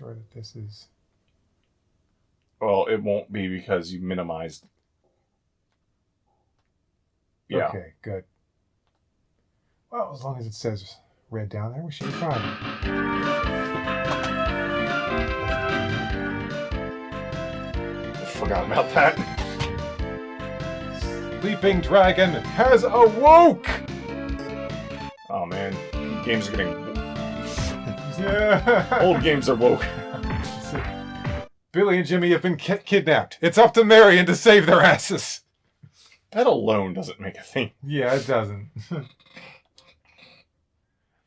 sure that this is... Well, it won't be because you minimized. Yeah. Okay, good. Well, as long as it says red down there, we should be fine. Forgot about that. Sleeping dragon has awoke! Oh man, games are getting... Yeah. Old games are woke. Billy and Jimmy have been kidnapped. It's up to Marion to save their asses. That alone doesn't make a thing. Yeah, it doesn't.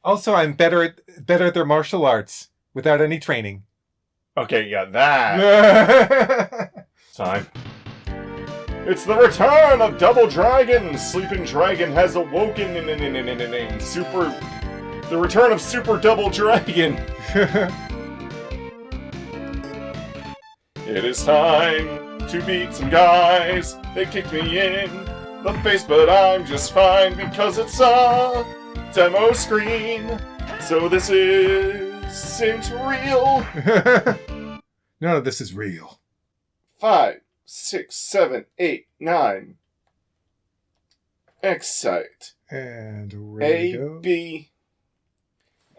Also, I'm better at their martial arts without any training. Okay, yeah, that time. It's the return of Double Dragon! Sleeping Dragon has awoken in the return of Super Double Dragon! It is time to beat some guys. They kicked me in the face, but I'm just fine because it's a demo screen. So this isn't real. None of this is real. 5, 6, 7, 8, 9. Excite. And ready to go. A, B.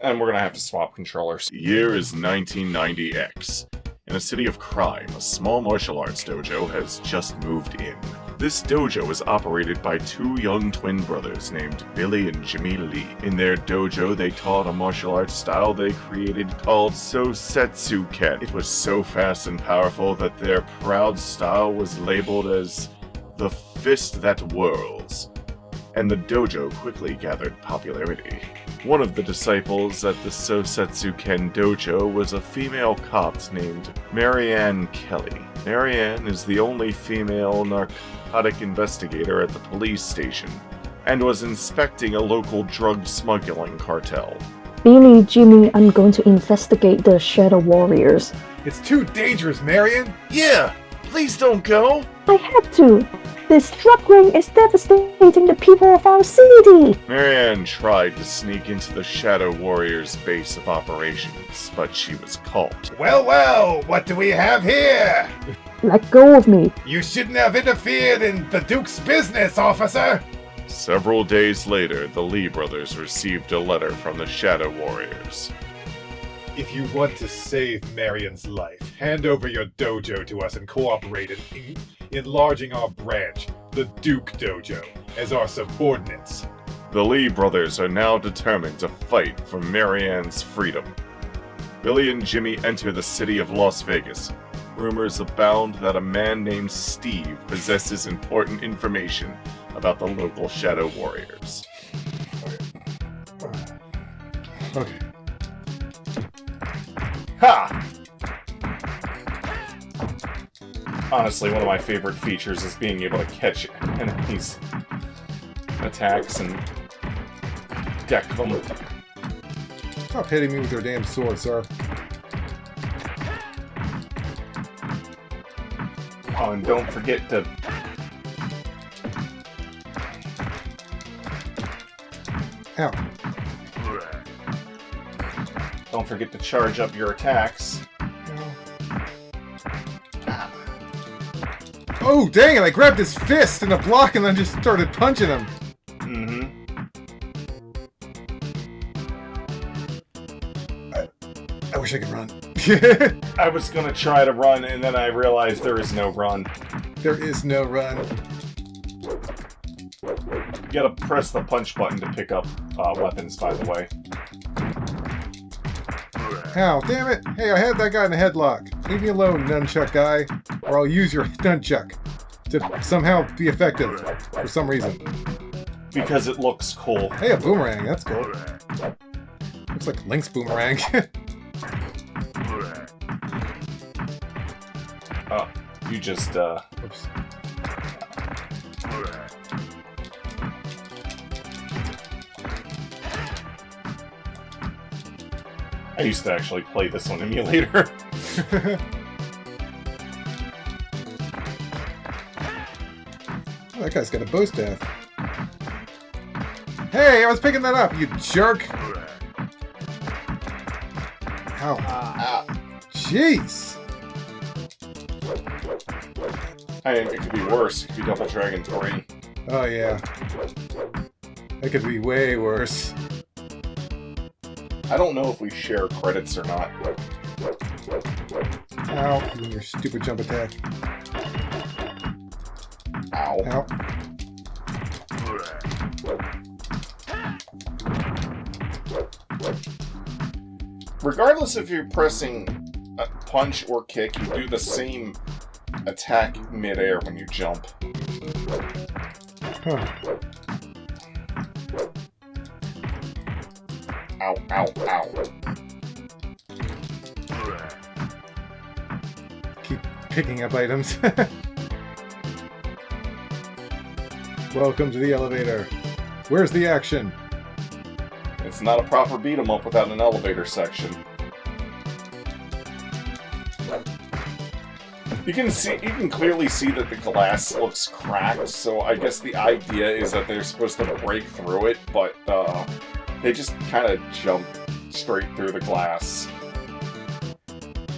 And we're going to have to swap controllers. Year is 1990X. In a city of crime, a small martial arts dojo has just moved in. This dojo is operated by two young twin brothers named Billy and Jimmy Lee. In their dojo, they taught a martial arts style they created called Sosetsuken. It was so fast and powerful that their proud style was labeled as the fist that whirls, and the dojo quickly gathered popularity. One of the disciples at the Sosetsuken dojo was a female Copt named Marianne Kelly. Marianne is the only female narcotic investigator at the police station, and was inspecting a local drug smuggling cartel. Billy, Jimmy, I'm going to investigate the Shadow Warriors. It's too dangerous, Marion. Yeah, please don't go. I had to. This drug ring is devastating the people of our city. Marianne tried to sneak into the Shadow Warriors' base of operations, but she was caught. Well, what do we have here? Let go of me. You shouldn't have interfered in the Duke's business, officer. Several days later, the Lee brothers received a letter from the Shadow Warriors. If you want to save Marion's life, hand over your dojo to us and cooperate in enlarging our branch, the Duke Dojo, as our subordinates. The Lee brothers are now determined to fight for Marianne's freedom. Billy and Jimmy enter the city of Las Vegas. Rumors abound that a man named Steve possesses important information about the local Shadow Warriors. Okay. Ha! Honestly, one of my favorite features is being able to catch enemies' attacks and deck them. Stop hitting me with your damn sword, sir. Oh, and don't forget to... Ow. Don't forget to charge up your attacks. Oh, dang it! I grabbed his fist in a block and then just started punching him. I wish I could run. I was gonna try to run, and then I realized there is no run. There is no run. You gotta press the punch button to pick up weapons, by the way. Ow, damn it! Hey, I had that guy in a headlock. Leave me alone, nunchuck guy. Or I'll use your nunchuck to somehow be effective for some reason. Because it looks cool. Hey, a boomerang. That's cool. Looks like Link's boomerang. Oh, you just, Oops. I used to actually play this on emulator. Oh, that guy's got a bow staff. Hey, I was picking that up, you jerk! Ow. Jeez! I mean, it could be worse. It could be Double Dragon 3. Oh, yeah. That could be way worse. I don't know if we share credits or not. Ow, and your stupid jump attack. Ow. Ow. Regardless if you're pressing a punch or kick, you do the same attack midair when you jump. Huh. Ow, ow, ow. Keep picking up items. Welcome to the elevator. Where's the action? It's not a proper beat 'em up without an elevator section. You can clearly see that the glass looks cracked, so I guess the idea is that they're supposed to break through it, but they just kind of jump straight through the glass.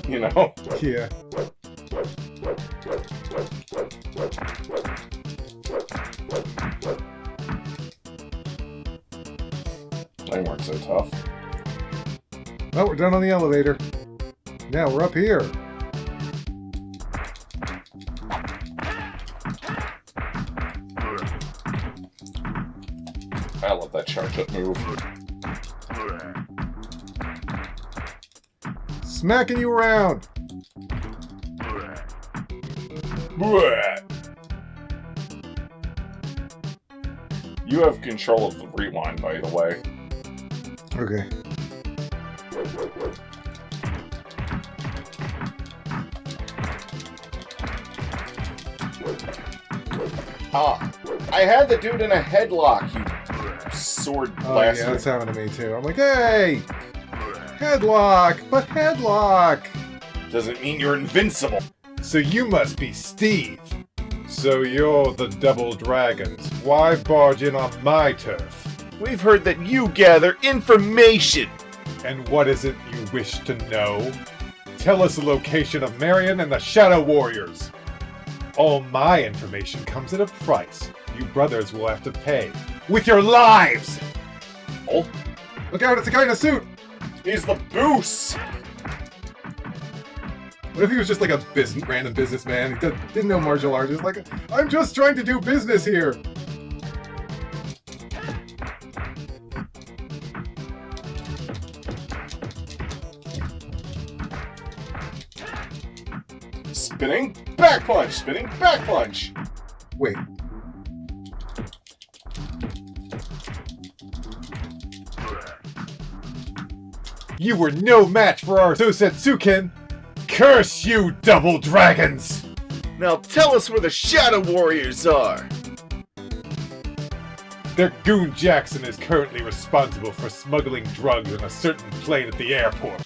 You know? Yeah. They weren't so tough. Oh, we're done on the elevator. Now we're up here. I love that charge up move. Smacking you around. You have control of the rewind, by the way. Okay. I had the dude in a headlock, you sword Oh, blaster. yeah, that's happened to me too. I'm like, hey! Headlock! But headlock! Doesn't mean you're invincible. So you must be Steve. So you're the Double Dragons. Why barge in on my turf? We've heard that you gather information. And what is it you wish to know? Tell us the location of Marion and the Shadow Warriors. All my information comes at a price. You brothers will have to pay. With your lives! Oh, Look out, it's a guy in a suit! he's the Boos! What if he was just like a random businessman? He didn't know martial arts. He was like, I'm just trying to do business here. Spinning back punch! Spinning back punch! Wait. You were no match for our Sosetsuken! Curse you, Double Dragons! Now tell us where the Shadow Warriors are. Their goon Jackson is currently responsible for smuggling drugs on a certain plane at the airport.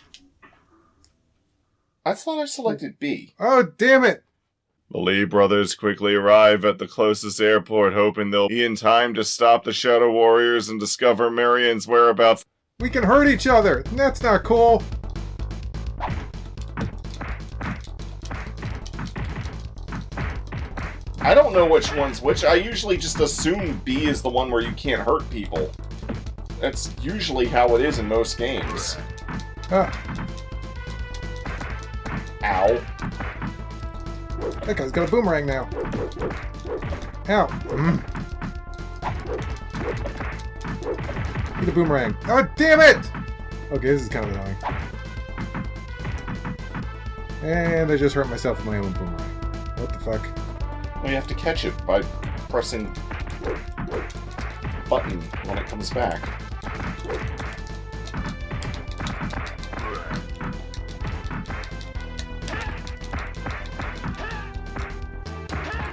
I thought I selected B. Oh, damn it! The Lee brothers quickly arrive at the closest airport, hoping they'll be in time to stop the Shadow Warriors and discover Marion's whereabouts. We can hurt each other! That's not cool! I don't know which one's which. I usually just assume B is the one where you can't hurt people. That's usually how it is in most games. Ah, Ow. that guy's got a boomerang now. Ow. Need a boomerang. Oh, damn it! Okay, this is kind of annoying. And I just hurt myself with my own boomerang. What the fuck? Well, you have to catch it by pressing button when it comes back.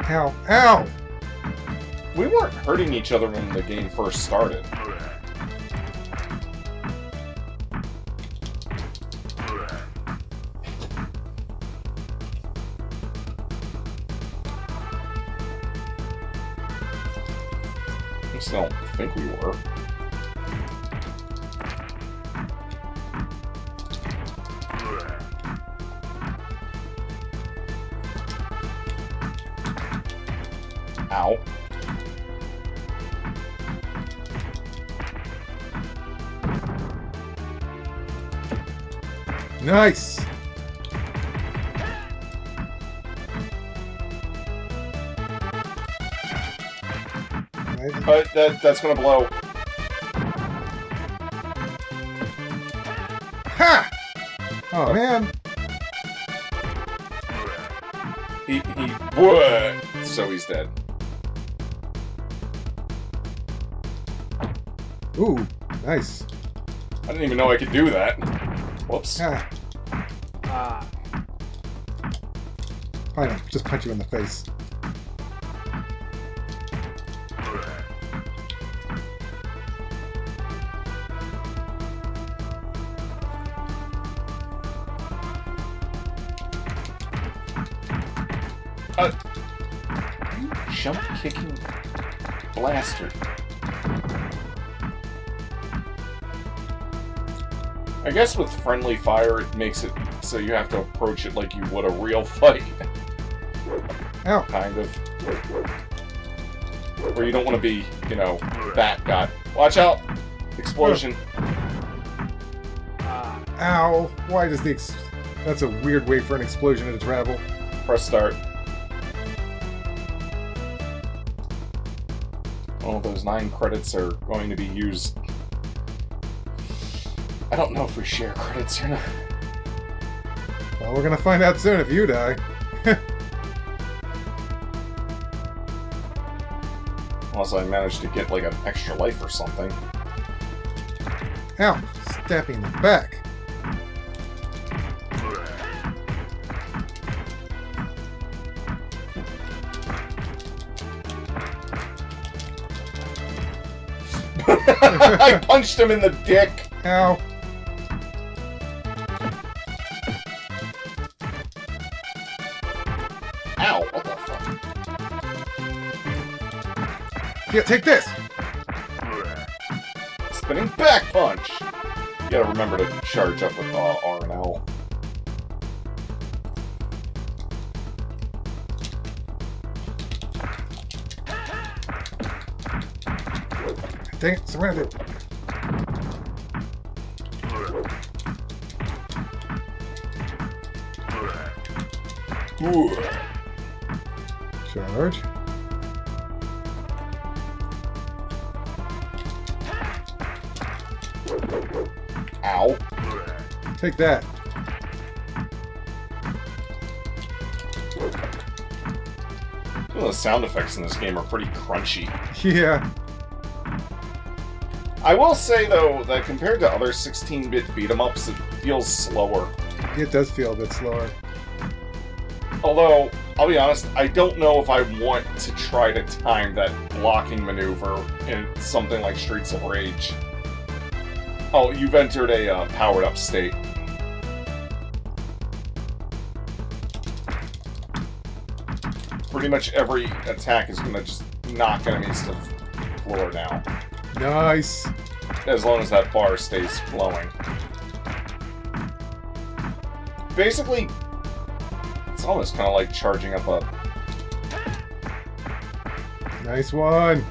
Ow. Ow! We weren't hurting each other when the game first started. I don't think we were. Ow. Nice! But that's gonna blow. Ha! Oh, man. What? So he's dead. Ooh, nice. I didn't even know I could do that. Whoops. Ah. Fine, I'll just punch you in the face. You jump kicking blaster. I guess with friendly fire, it makes it so you have to approach it like you would a real fight. Ow. Kind of. Where you don't want to be, you know, that guy. Watch out! Explosion. Ow. Why does the That's a weird way for an explosion to travel. Press start. Oh, those 9 credits are going to be used. I don't know if we share credits or not. Well, we're gonna find out soon if you die. Unless I manage to get like an extra life or something. Ow. Stab me in the back. I punched him in the dick! Ow. Ow, what the fuck? Yeah, take this! Spinning back punch! You gotta remember to charge up with R and L. Dang it, surrounded. Ooh. Charge. Ow. Take that. Some of the sound effects in this game are pretty crunchy. Yeah. I will say, though, that compared to other 16-bit beat-em-ups, it feels slower. It does feel a bit slower. Although, I'll be honest, I don't know if I want to try to time that blocking maneuver in something like Streets of Rage. Oh, you've entered a powered-up state. Pretty much every attack is going to just knock enemies to the floor now. Nice. As long as that bar stays glowing. Basically, it's almost kind of like charging up a... Nice one.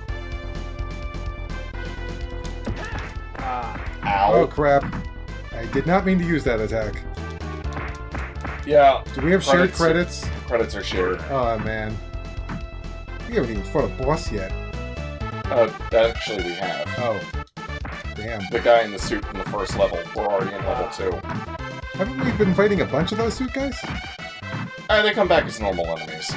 Ow. Oh, crap. I did not mean to use that attack. Yeah. Do we have shared credits? Credits are shared. Oh, man. We haven't even fought a boss yet. Actually we have. Oh. Damn. The guy in the suit from the first level. We're already in level 2. Haven't we been fighting a bunch of those suit guys? They come back as normal enemies.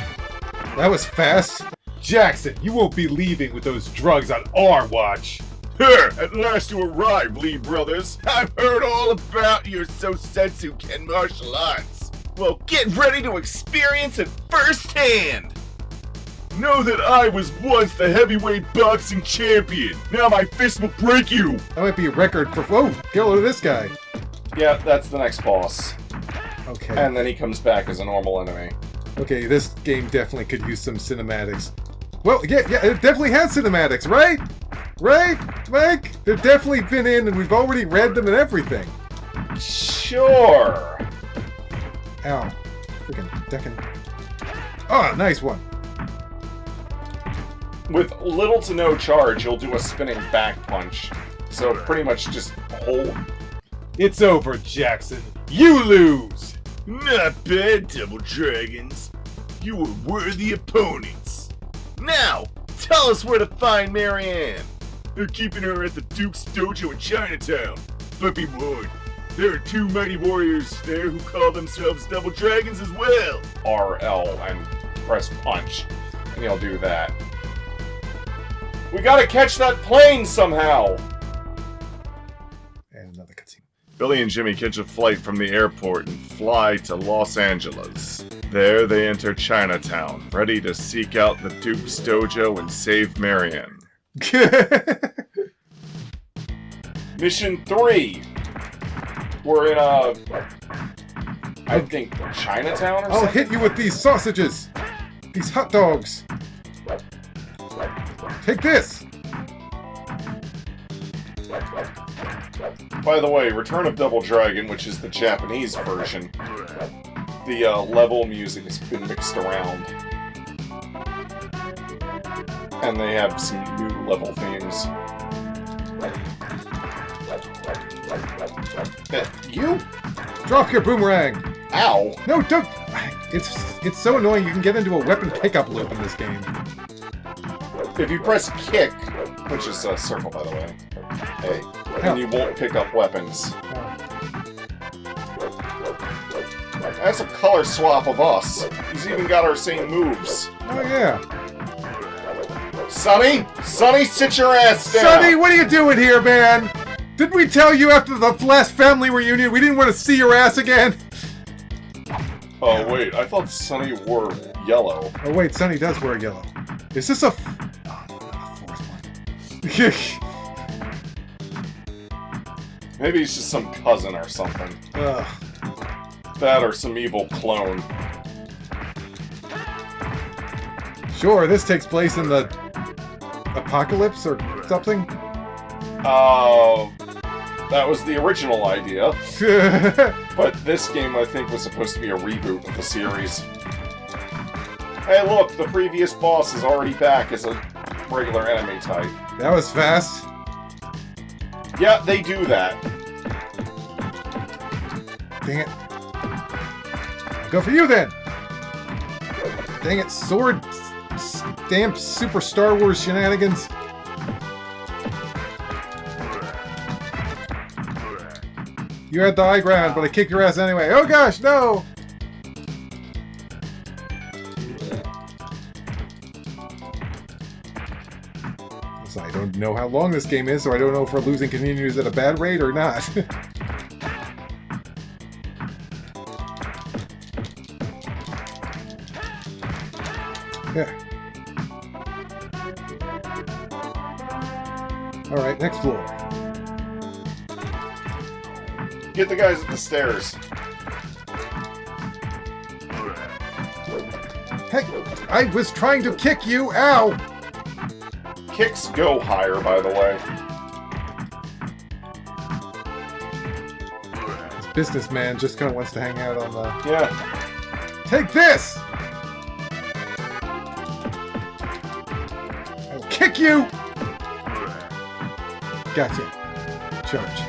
That was fast. Jackson, you won't be leaving with those drugs on our watch. At last you arrived, Lee Brothers. I've heard all about your so-sensu ken martial arts. Well, get ready to experience it firsthand. Know that I was once the heavyweight boxing champion. Now my fist will break you. That might be a record for... Whoa! Get a load of this guy. Yeah, that's the next boss. Okay. And then he comes back as a normal enemy. Okay, this game definitely could use some cinematics. Well, yeah, it definitely has cinematics, right? Right, Mike? They've definitely been in, and we've already read them and everything. Sure. Ow. Freaking decking. Oh, nice one. With little to no charge, you'll do a spinning back punch. So pretty much just hold. It's over, Jackson. You lose! Not bad, Double Dragons. You were worthy opponents. Now, tell us where to find Marianne. They're keeping her at the Duke's Dojo in Chinatown. But be warned, there are 2 mighty warriors there who call themselves Double Dragons as well. RL and press punch. And you'll do that. We gotta catch that plane somehow! And another cutscene. Billy and Jimmy catch a flight from the airport and fly to Los Angeles. There they enter Chinatown, ready to seek out the Duke's Dojo and save Marianne. Mission 3. We're in I think Chinatown or I'll something? hit you with these sausages! These hot dogs! Take this! By the way, Return of Double Dragon, which is the Japanese version, the level music has been mixed around. And they have some new level themes. You? Drop your boomerang! Ow! No, don't! It's so annoying you can get into a weapon pickup loop in this game. If you press kick, which is a circle by the way, hey, then you won't pick up weapons. That's a color swap of us. He's even got our same moves. Oh yeah. Sonny! Sonny, sit your ass down! Sonny, what are you doing here, man? Didn't we tell you after the last family reunion we didn't want to see your ass again? Oh wait, I thought Sonny wore yellow. Oh wait, Sonny does wear yellow. Is this a... Oh, no, not the fourth one. Maybe he's just some cousin or something. Ugh. That or some evil clone. Sure, this takes place in the... apocalypse or something? That was the original idea. But this game, I think, was supposed to be a reboot of the series. Hey, look, the previous boss is already back as a regular enemy type. That was fast. Yeah, they do that. Dang it. Go for you, then! Dang it, sword... stamped Super Star Wars shenanigans. You had the high ground, but I kicked your ass anyway. Oh gosh, no! So I don't know how long this game is, so I don't know if we're losing continues at a bad rate or not. Yeah. Alright, next floor. Get the guys at the stairs. Hey, I was trying to kick you! Ow! Kicks go higher, by the way. This businessman just kind of wants to hang out on the... Yeah. Take this! I'll kick you! Gotcha. Charge.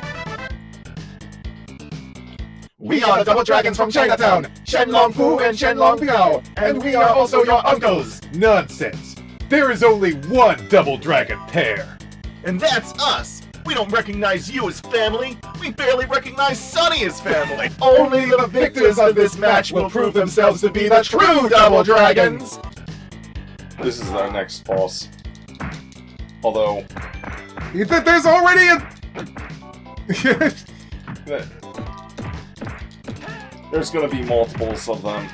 We are the Double Dragons from Chinatown, Shen Long Fu and Shen Long Biao, and we are also your uncles. Nonsense. There is only one Double Dragon pair. And that's us! We don't recognize you as family! We barely recognize Sonny as family! Only the victors of this match will prove themselves to be the true Double Dragons. This is our next boss. Although... There's already a... There's gonna be multiples of them.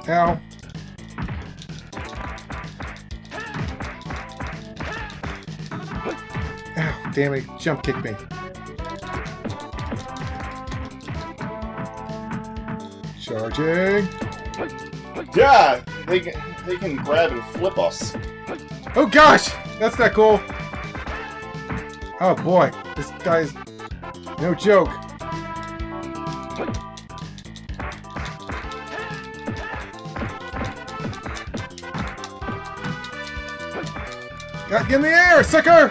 Ow. Ow, damn it, jump kick me. Charging. Yeah! They can grab and flip us. Oh gosh! That's not cool. Oh boy, this guy's no joke. Got you in the air, sucker!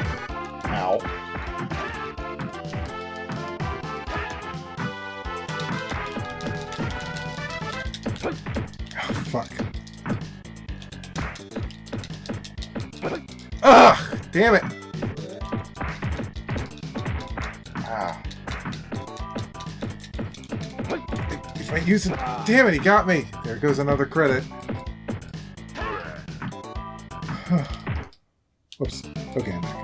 Ow. Oh, fuck. Ugh! Damn it! Ah. If I use it... Damn it, he got me! There goes another credit. Whoops. Okay, I'm back.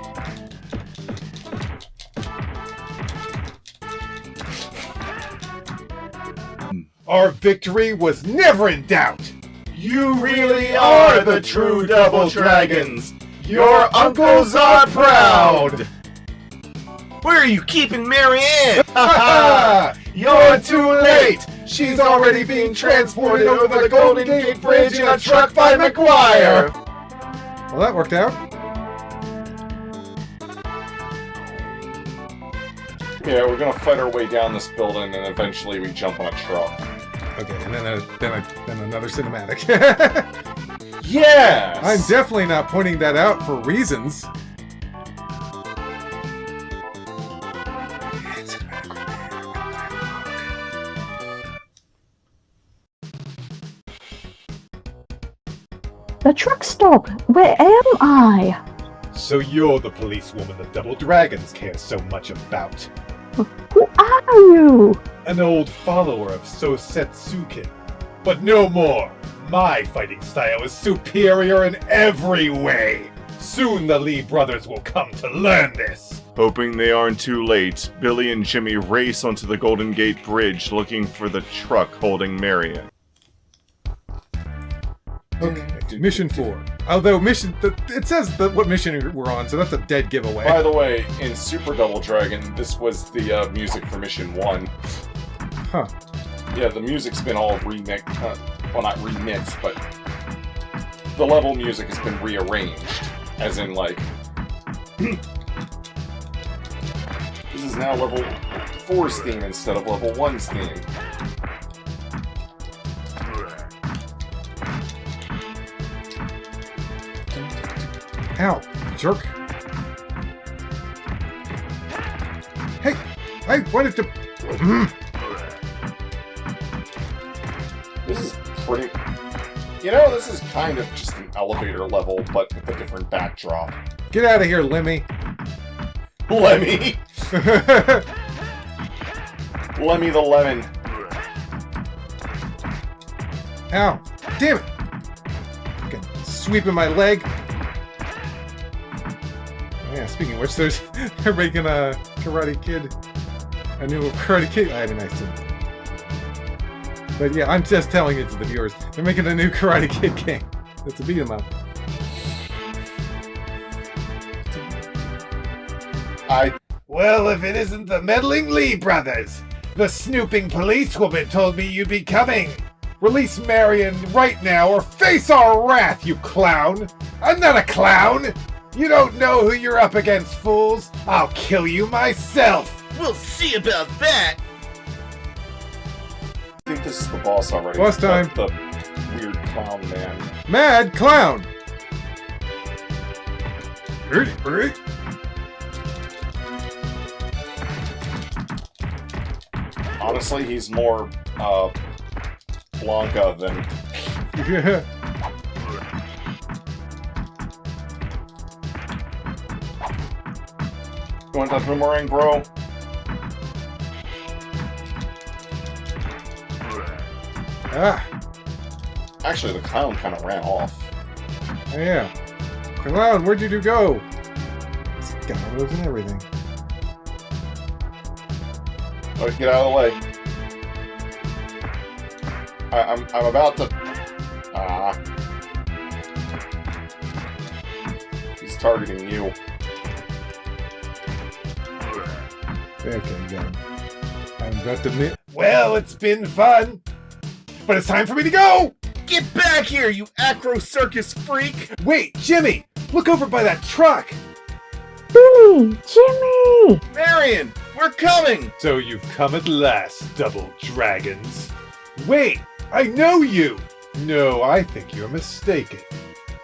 Our victory was never in doubt. You really are the true Double Dragons. Your uncles are proud. Where are you keeping Marianne? You're too late. She's already being transported over the Golden Gate Bridge in a truck by McGuire. Well, that worked out. Yeah, we're gonna fight our way down this building, and eventually we jump on a truck. Okay, and then another cinematic. Yes! I'm definitely not pointing that out for reasons. The truck stopped. Where am I? So you're the policewoman the Double Dragons care so much about. Who are you? An old follower of Sosetsuken. But no more. My fighting style is superior in every way. Soon the Lee brothers will come to learn this. Hoping they aren't too late, Billy and Jimmy race onto the Golden Gate Bridge looking for the truck holding Marion. Okay, mission 4. Although it says what mission we're on, so that's a dead giveaway. By the way, in Super Double Dragon, this was the music for mission 1. Huh. Yeah, the music's been all remixed. Well, not remixed, but the level music has been rearranged. As in, like, this is now level 4's theme instead of level 1's theme. Ow, jerk. Hey, I wanted to... This is pretty... You know, this is kind of just an elevator level, but with a different backdrop. Get out of here, Lemmy. Lemmy! Lemmy the Lemon. Ow, damn it. Fucking sweeping my leg. Yeah, speaking of which, they're making a Karate Kid, a new Karate Kid. I mean, I still. But yeah, I'm just telling it to the viewers. They're making a new Karate Kid game. It's a beat 'em up. Well, if it isn't the meddling Lee brothers. The snooping policewoman told me you'd be coming. Release Marion right now or face our wrath, you clown. I'm not a clown. You don't know who you're up against, fools. I'll kill you myself. We'll see about that. I think this is the boss already. Boss time. The weird clown man. Mad Clown! Honestly, he's more, Blanca than... You want that boomerang, bro? Ah, Actually, the clown kind of ran off. oh yeah. Clown, where'd you go? It's got arrows and everything. Oh, get out of the way. I'm about to... Ah. He's targeting you. Okay, you got him. I'm about to admit. Well, it's been fun. But it's time for me to go. Get back here, you acro circus freak. Wait, Jimmy, look over by that truck. Billy! Jimmy! Marion, we're coming. So you've come at last, Double Dragons. Wait, I know you. No, I think you're mistaken.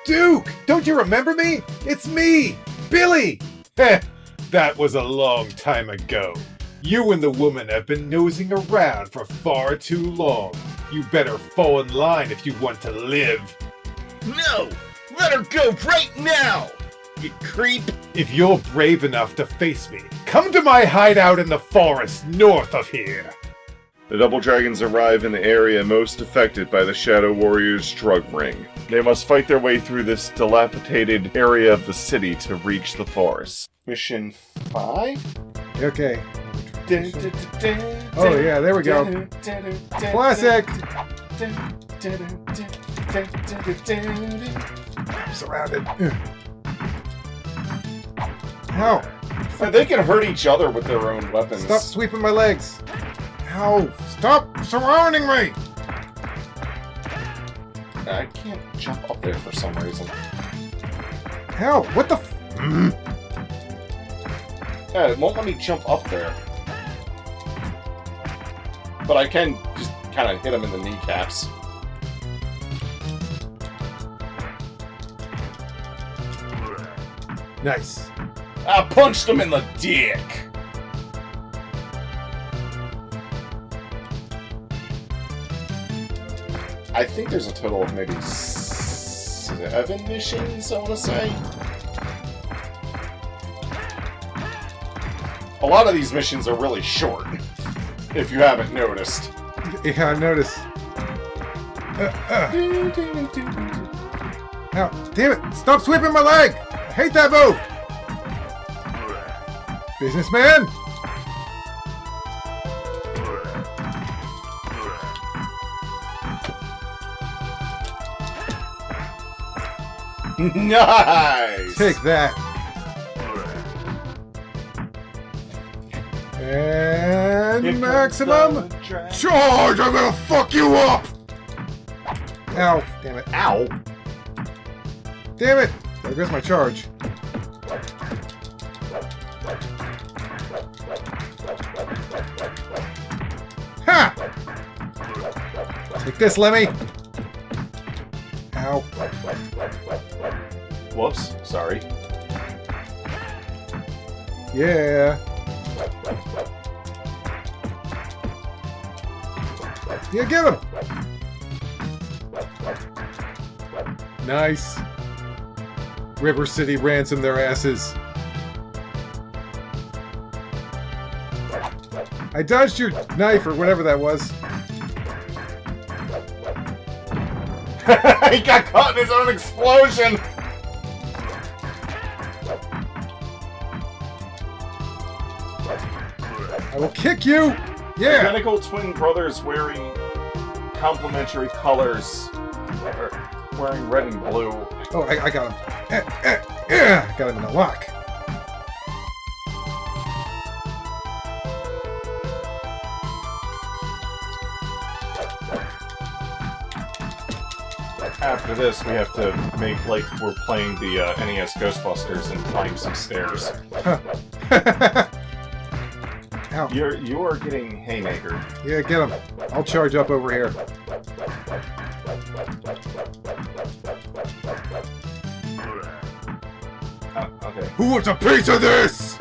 Duke! Don't you remember me? It's me, Billy! Heh, that was a long time ago. You and the woman have been nosing around for far too long. You better fall in line if you want to live. No! Let her go right now! You creep! If you're brave enough to face me, come to my hideout in the forest north of here. The Double Dragons arrive in the area most affected by the Shadow Warriors' drug ring. They must fight their way through this dilapidated area of the city to reach the forest. Mission 5? Okay. Oh yeah, there we go. Classic! I'm surrounded. Ow! They can hurt each other with their own weapons. Stop sweeping my legs! Ow! Stop surrounding me! I can't jump up there for some reason. Ow! What the f- Yeah, it won't let me jump up there. But I can just kind of hit him in the kneecaps. Nice. I punched him in the dick! I think there's a total of maybe 7 missions, I want to say. A lot of these missions are really short, if you haven't noticed. Yeah, I noticed. Ow! Damn it! Stop sweeping my leg! I hate that move! Businessman! Nice! Take that. And maximum charge! I'm gonna fuck you up! Ow. Damn it. Ow! Damn it! There goes my charge. Ha! Take this, Lemmy! Ow. Whoops, sorry. Yeah. Yeah, get him! Nice. River City ransomed their asses. I dodged your knife or whatever that was. He got caught in his own explosion! I will kick you! Yeah! Identical twin brothers wearing complementary colors. Wearing red and blue. Oh, I got him. Yeah! Got him in a lock. After this, we have to make like we're playing the NES Ghostbusters and climb some stairs. Ow. You are getting haymaker. Yeah, get him. I'll charge up over here. Okay. Who wants a piece of this?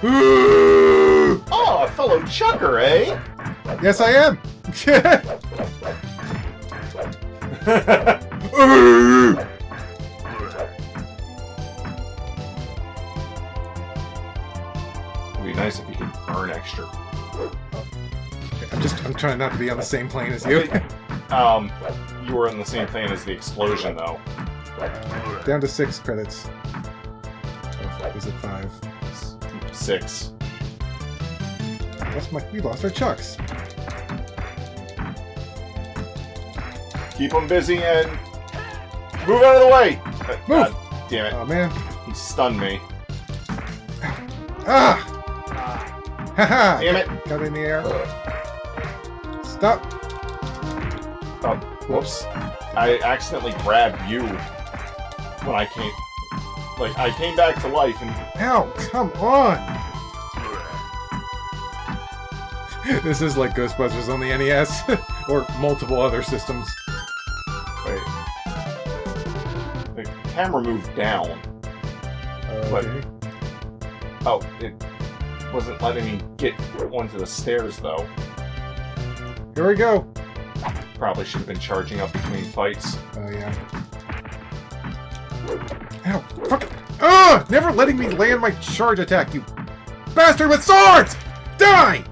Ooh! Oh, a fellow chucker, eh? Yes, I am. It'd be nice if you could burn extra. I'm trying not to be on the same plane as you. You were in the same plane as the explosion, though. Down to 6 credits. Or is it 5? 6. We lost our chucks. Keep him busy and move out of the way. Move! God damn it! Oh man. He stunned me. Ah! Haha! Damn it! Got in the air. Stop! Oh, whoops! I accidentally grabbed you when I came. Like I came back to life and. Ow! Come on! This is like Ghostbusters on the NES or multiple other systems. Wait. camera moved down. Okay. Oh, it wasn't letting me get onto the stairs, though. Here we go. Probably should have been charging up between fights. Oh, yeah. Ow, fuck it. Ugh! Never letting me land my charge attack, you bastard with swords! Die!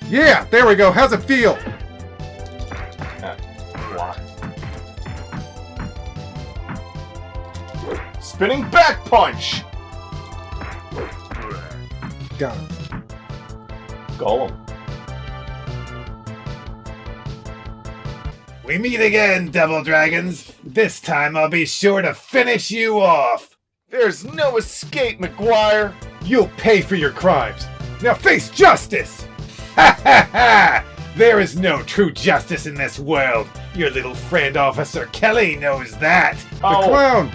Yeah, there we go. How's it feel? Block. Spinning back punch! Got him. Golem. We meet again, Double Dragons. This time I'll be sure to finish you off. There's no escape, McGuire. You'll pay for your crimes. Now face justice! Ha ha ha! There is no true justice in this world. Your little friend Officer Kelly knows that. The clown!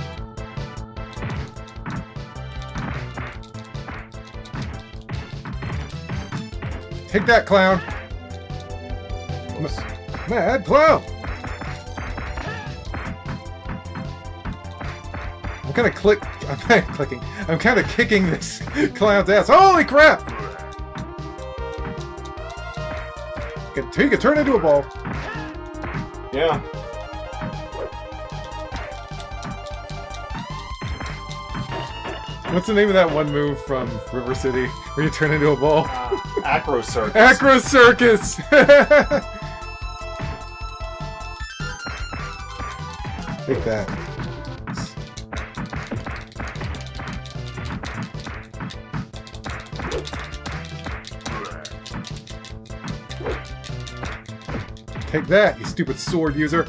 Take that, clown! Mad clown! I'm kind of clicking. I'm kind of kicking this clown's ass. Holy crap! He could turn into a ball. Yeah. What's the name of that one move from River City where you turn into a ball? Acro Circus. Acro Circus! Take that. Take that, you stupid sword user.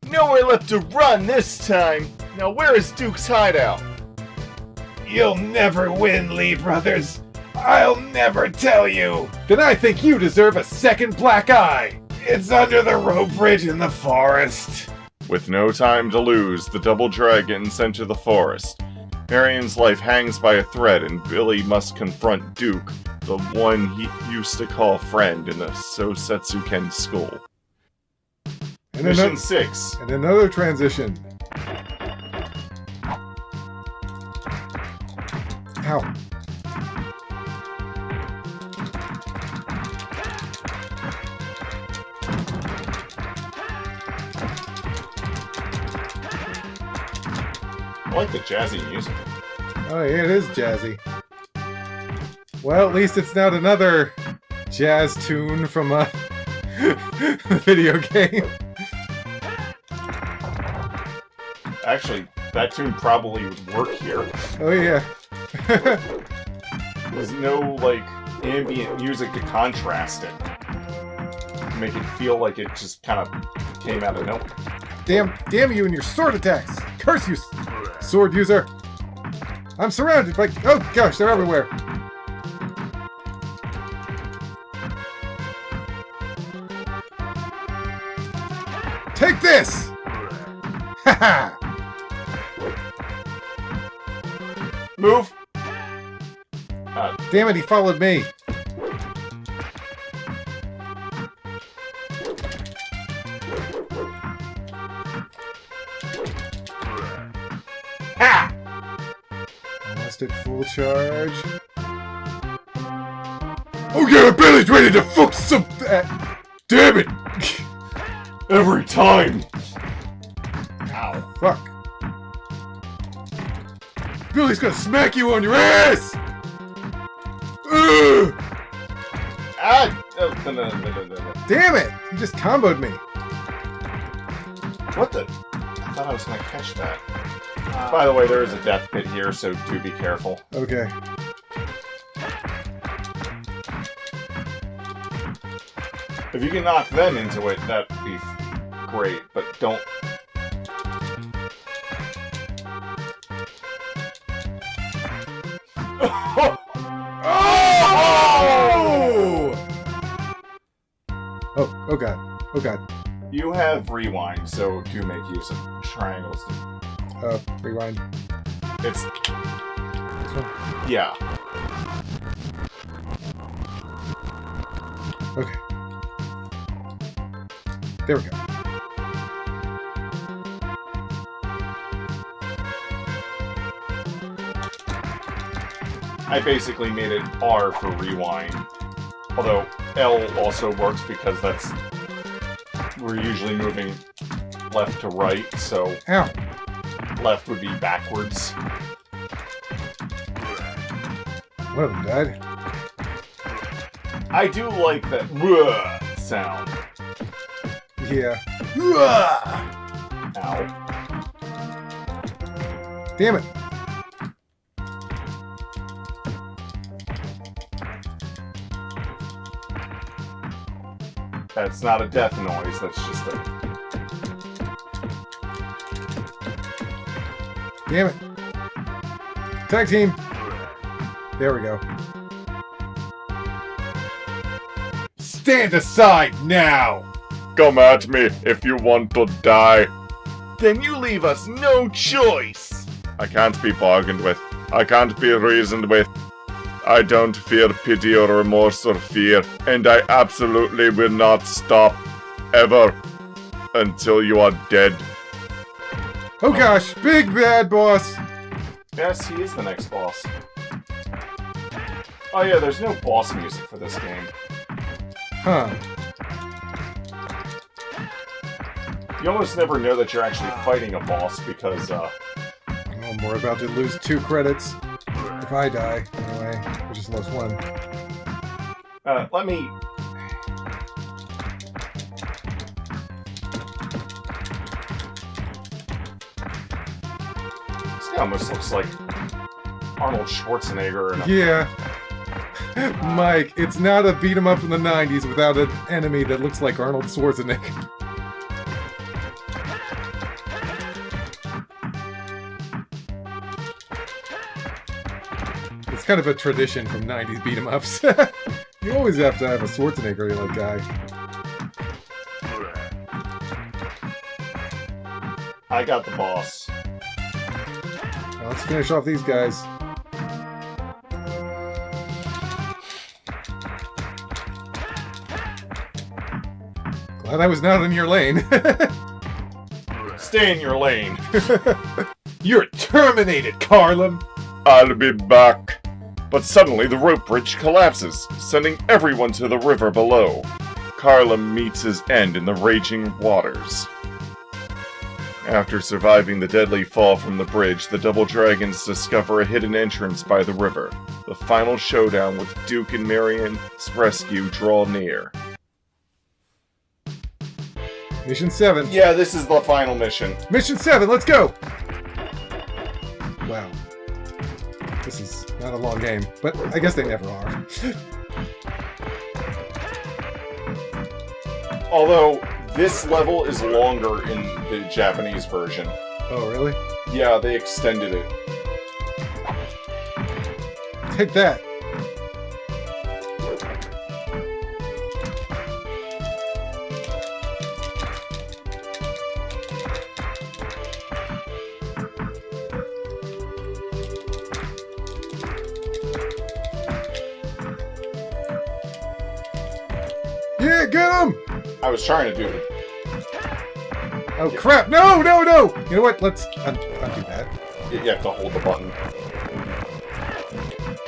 Nowhere left to run this time. Now where is Duke's hideout? You'll never win, Lee Brothers. I'll never tell you. Then I think you deserve a second black eye. It's under the rope bridge in the forest. With no time to lose, the double dragons enter the forest. Marion's life hangs by a thread, and Billy must confront Duke, the one he used to call friend in the Sosetsuken school. And Mission 6. And another transition. Ow. I like the jazzy music. Oh, yeah, it is jazzy. Well, at least it's not another jazz tune from a video game. Actually, that tune probably would work here. Oh, yeah. There's no, like, ambient music to contrast it. To make it feel like it just kind of came out of nowhere. Damn you and your sword attacks! Curse you, sword user! I'm surrounded by... Oh gosh, they're everywhere! Take this! Haha! Move! Damn it, he followed me! Ha! Almost at full charge. Oh yeah, Billy's ready to fuck some... damn it! Every time! Ow, fuck. Billy's gonna smack you on your ass! Ugh! Ah! No. Damn it! You just comboed me. What the? I thought I was gonna catch that. By the way, there is a death pit here, so do be careful. Okay. If you can knock them into it, that'd be great, but don't... Oh god. Oh god. You have rewind, so do make use of triangles. Rewind. It's... This one? yeah. Okay. There we go. I basically made it R for rewind. Although L also works because we're usually moving left to right, so Ow. left would be backwards. One of them died. I do like that "ruh" sound. Yeah. Ow. Damn it. That's not a death noise, that's just a... Damn it. Tag team. There we go. Stand aside now! Come at me if you want to die. Then you leave us no choice. I can't be bargained with. I can't be reasoned with. I don't fear pity or remorse or fear, and I absolutely will not stop, ever, until you are dead. Oh gosh, big bad boss. Yes, he is the next boss. Oh yeah, there's no boss music for this game. Huh. You almost never know that you're actually fighting a boss because, Oh, we're about to lose 2 credits. If I die, anyway. We just lost 1. let me... This guy almost looks like Arnold Schwarzenegger in a... Yeah. Mike, it's not a beat 'em up from the 90s without an enemy that looks like Arnold Schwarzenegger. It's kind of a tradition from 90s beat 'em ups. You always have to have a Schwarzenegger-like guy. I got the boss. Now let's finish off these guys. Glad I was not in your lane. Stay in your lane. You're terminated, Carlin! I'll be back. But suddenly the rope bridge collapses, sending everyone to the river below. Carlin meets his end in the raging waters. After surviving the deadly fall from the bridge, the Double Dragons discover a hidden entrance by the river. The final showdown with Duke and Marion's rescue draw near. Mission 7. Yeah, this is the final mission. Mission 7, let's go! Wow. This is not a long game, but I guess they never are. Although, this level is longer in the Japanese version. Oh, really? Yeah, they extended it. Take that. Yeah, get him! I was trying to do it. Oh, crap! No, no, no! You know what? Let's undo that. You have to hold the button.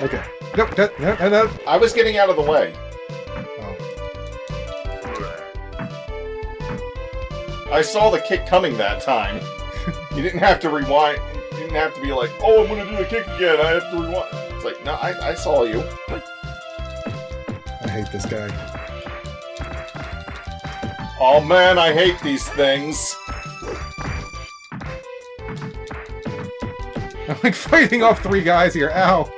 Okay. Nope, no. I was getting out of the way. Oh. I saw the kick coming that time. You didn't have to rewind. You didn't have to be like, oh, I'm gonna do the kick again. I have to rewind. It's like, no, I saw you. I hate this guy. Oh man, I hate these things. I'm like fighting off 3 guys here. Ow!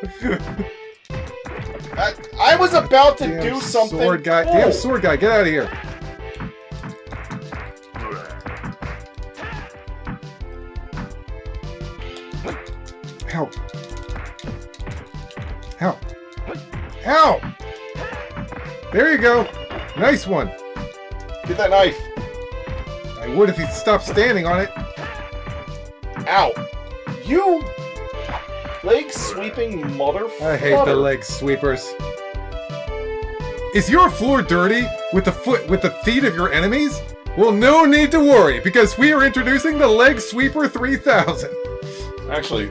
I was about to Damn do something. Sword guy. cool. Damn sword guy, get out of here. Ow. Ow. Ow! There you go. Nice one. Get that knife. I would if he stopped standing on it. Ow. You leg sweeping motherfucker. I hate the leg sweepers. Is your floor dirty with the feet of your enemies? Well, no need to worry, because we are introducing the Leg Sweeper 3000. Actually, I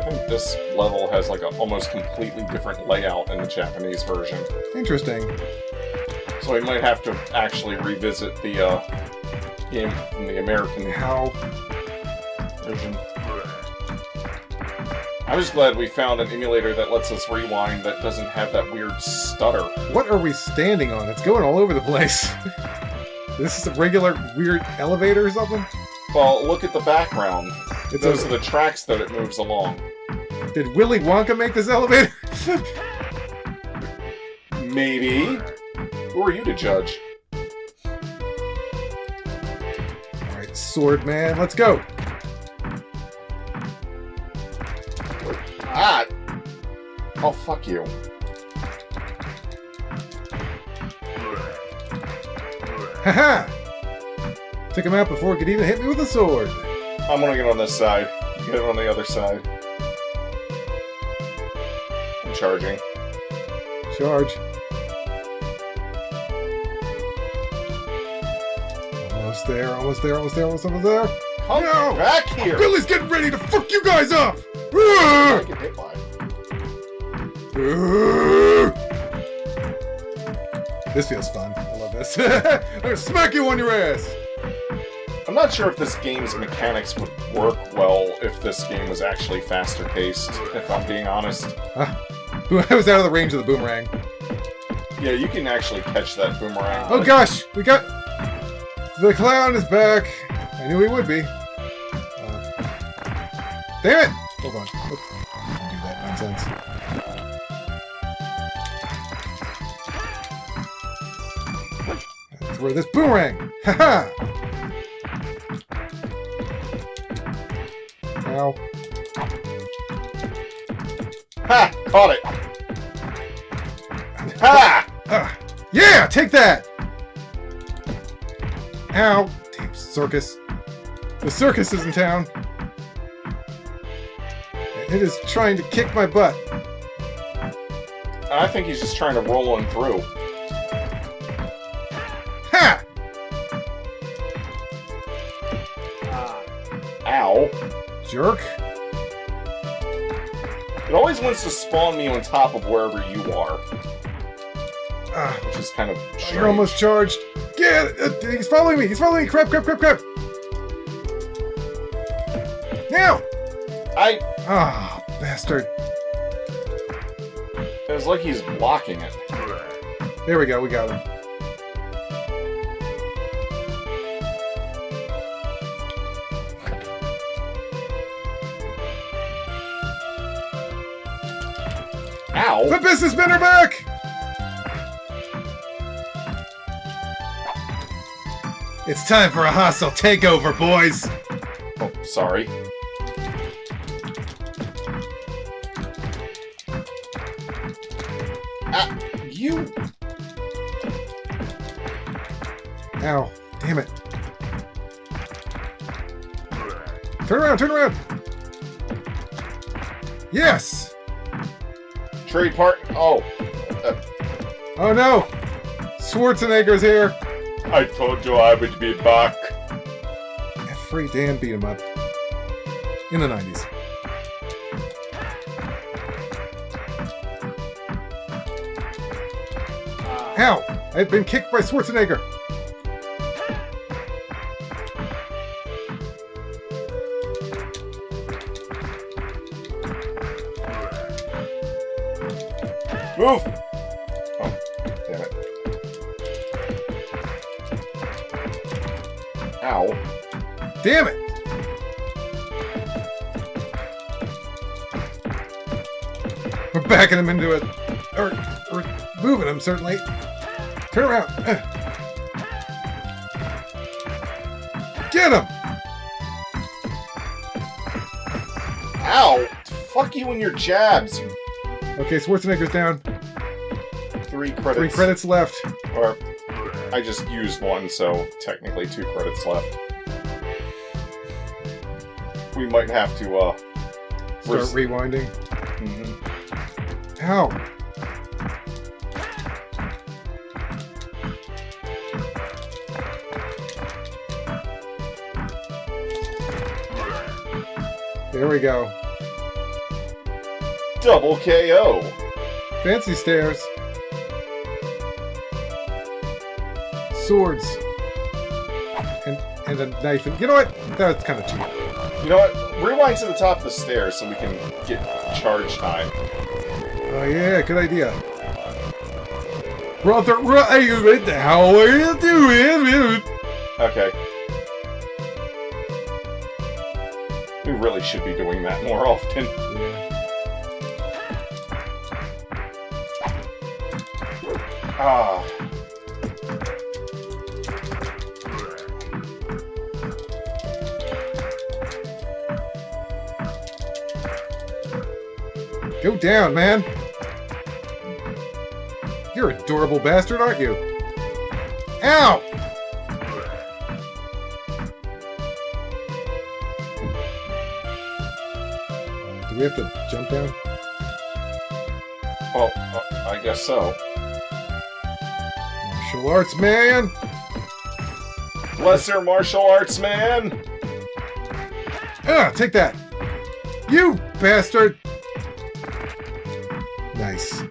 think this level has like a almost completely different layout in the Japanese version. Interesting. So we might have to actually revisit the game from the American How? version. I'm just glad we found an emulator that lets us rewind that doesn't have that weird stutter. What are we standing on? It's going all over the place. This is a regular weird elevator or something? Well, look at the background. It's Those are the tracks that it moves along. Did Willy Wonka make this elevator? Maybe. Who are you to judge? Alright, Sword Man, let's go. Ah! Oh, fuck you. Haha! Took him out before he could even hit me with a sword. I'm gonna get on this side. You get it on the other side. I'm charging. Charge. Almost there, almost there, almost there, almost there. Come No! back here! Billy's getting ready to fuck you guys up! I get hit by it. This feels fun. I love this. I'm gonna smack you on your ass! I'm not sure if this game's mechanics would work well if this game was actually faster paced, if I'm being honest. I was out of the range of the boomerang. Yeah, you can actually catch that boomerang. Oh gosh! We got... The clown is back! I knew he would be. Damn it! Hold on. Don't do that nonsense. That's where this boomerang! Haha! Ow. Ha! Caught it! Ha! Yeah! Take that! Ow! Damn circus. The circus is in town. It is trying to kick my butt. I think he's just trying to roll on through. Ha! Ow. Jerk. It always wants to spawn me on top of wherever you are, Ah, which is kind of strange. you're almost charged. Get it! He's following me! He's following me! Crap, crap, crap, crap! Now! Ah, bastard. It's like he's blocking it. There we go, we got him. Ow! The businessmen are back! It's time for a hostile takeover, boys! Oh, sorry. Ah, you! Ow, damn it. Turn around, turn around! Yes! Trade part. Oh. Oh no! Schwarzenegger's here! I told you I would be back. Free Dan beat him up. In the 90s. Ow! I've been kicked by Schwarzenegger! Move! Oh, damn it. Ow. Damn it! We're backing him into it. Or moving him, certainly. Turn around. Get him! Ow! Fuck you and your jabs. Okay, Schwarzenegger's down. 3 credits. 3 credits left. Or, I just used one, so technically 2 credits left. We might have to, Start rewinding. Mhm. Ow! There we go. Double KO. Fancy stairs. Swords. And a knife. And you know what? That's kind of cheap. You know what? Rewind to the top of the stairs so we can get charge time. Oh yeah, good idea. Brother Ryan, how are you doing? Okay. We really should be doing that more often. Yeah. Ah. Go down, man. You're an adorable bastard, aren't you? Ow! Do we have to jump down? Well, I guess so. Martial arts, man! Lesser martial arts man! Ah, take that! You bastard! Nice.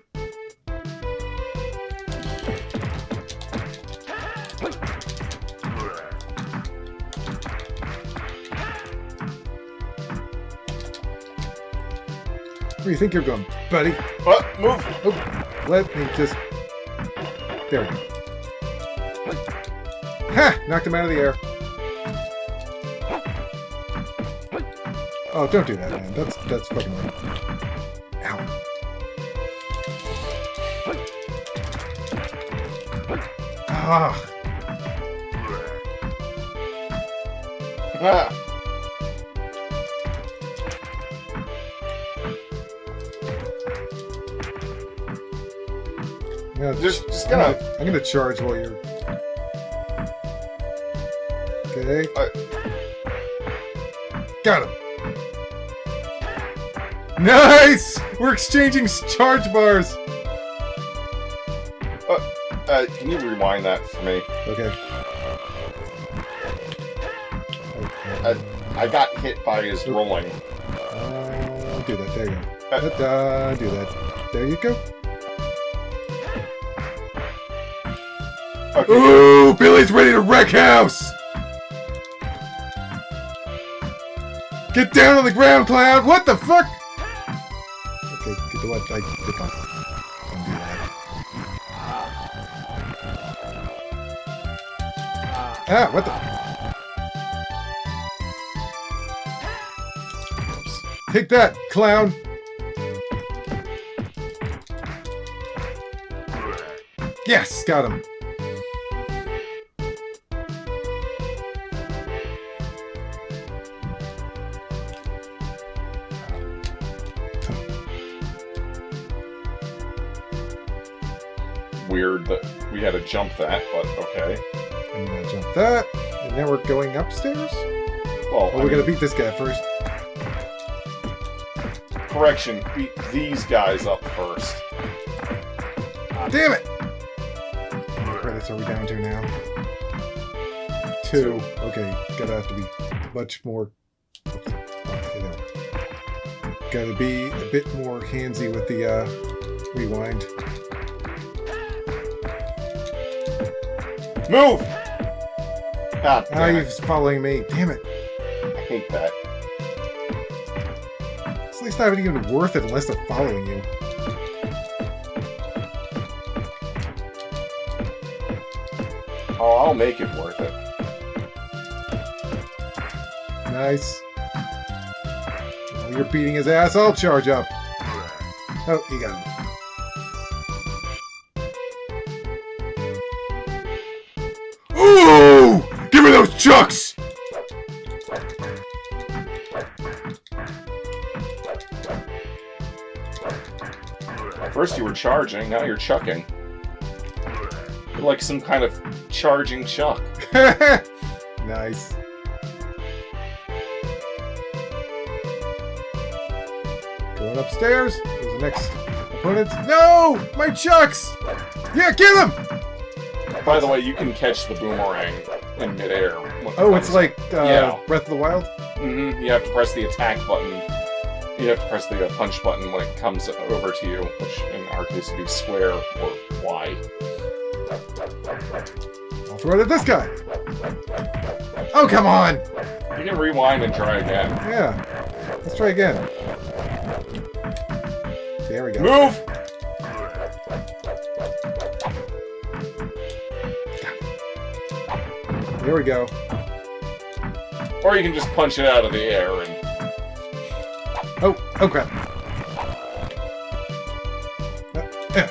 Where do you think you're going, buddy? What? Move! Oh, let me just... There we go. Ha! Knocked him out of the air. Oh, don't do that, man. That's fucking right. Ow. Ah. Ah. Yeah, Just gonna... I'm gonna charge while you're... Okay. Got him! Nice! We're exchanging charge bars! Can you rewind that for me? Okay. I got hit by his rolling. Do that. There you go. Do that. There you go. Okay. Ooh, Billy's ready to wreck house! Get down on the ground, Cloud! What the fuck? Okay, get the what? I can't do that. Ah, what the? Take that, clown! Yes, got him. Weird that we had to jump that, but okay. I'm gonna jump that, and now we're going upstairs? Well, Oh, we gotta beat this guy first. correction, beat these guys up first. Damn it! How many credits are we down to now? 2. Okay, gotta have to be much more... Okay, there. Gotta be a bit more handsy with the, rewind. Move! God Ah, damn you're it. following me. Damn it. I hate that. It's at least not even worth it unless they're following you. Oh, I'll make it worth it. Nice. While you're beating his ass, I'll charge up. Oh, you got him. Ooh! Give me those chucks! First you were charging, now you're chucking. You're like some kind of charging chuck. Nice. Going upstairs. Who's the next opponent? No! My chucks! Yeah, get him! By the way, you can catch the boomerang in midair. Oh, it's like Yeah. Breath of the Wild? Mm-hmm. You have to press the attack button. You have to press the punch button when it comes over to you, which in our case would be square or Y. I'll throw it at this guy. Oh, come on! You can rewind and try again. Yeah. Let's try again. There we go. Move! There we go. Or you can just punch it out of the air and... Oh crap. Yeah.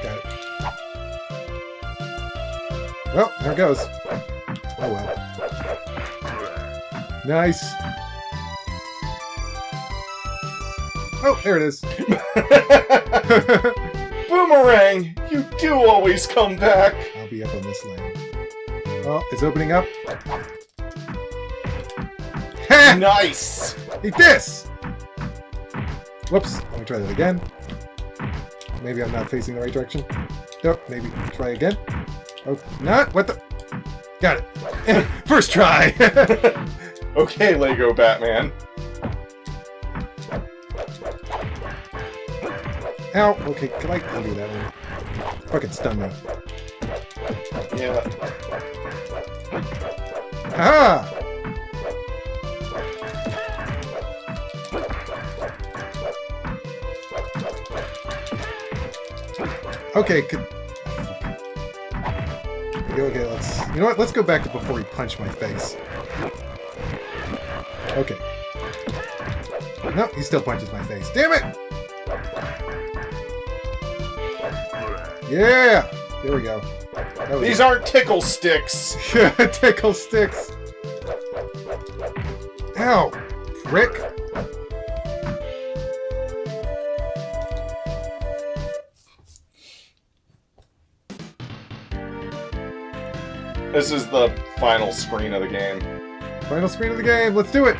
Got it. Well, there it goes. Oh well. Nice. Oh, there it is. Boomerang! You do always come back! I'll be up on this lane. Oh, it's opening up. Ha! Nice! Eat this! Whoops. Let me try that again. Maybe I'm not facing the right direction. Nope, maybe try again. Oh, not? What the? Got it. First try! Okay, Lego Batman. Ow. Okay, can I undo that one? Fucking stun me. Yeah. Aha! Okay, okay, let's... You know what? Let's go back to before he punched my face. Okay. No, he still punches my face. Damn it! Yeah! There we go. These aren't tickle sticks! Tickle sticks! Ow! Prick! This is the final screen of the game. Final screen of the game, let's do it!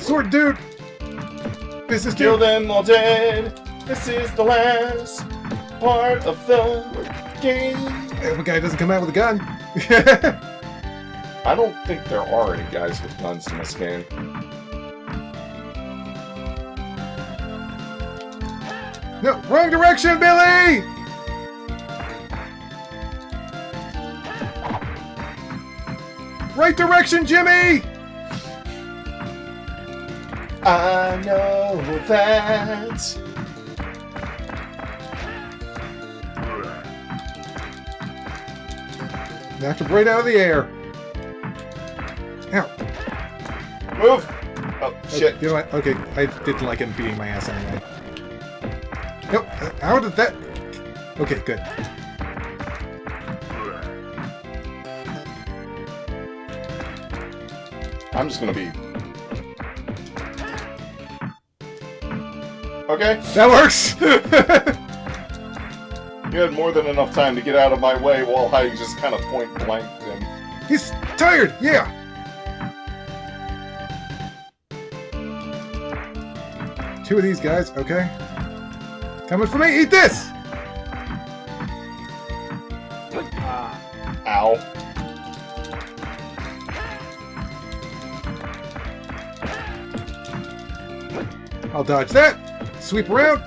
Sword dude! Business Kill dude! them all dead. This is the last part of the game. If a guy doesn't come out with a gun. I don't think there are any guys with guns in this game. No, wrong direction, Billy! Right direction, Jimmy! I know that. Knocked him right out of the air. Ow. Move! Oh, shit. You know what? Okay, I didn't like him beating my ass anyway. Nope. How did that... Okay, good. I'm just gonna be... Okay. That works! You had more than enough time to get out of my way while I just kind of point blanked him. He's tired! Yeah! Two of these guys, okay. Coming for me! Eat this! Ow. I'll dodge that. Sweep around.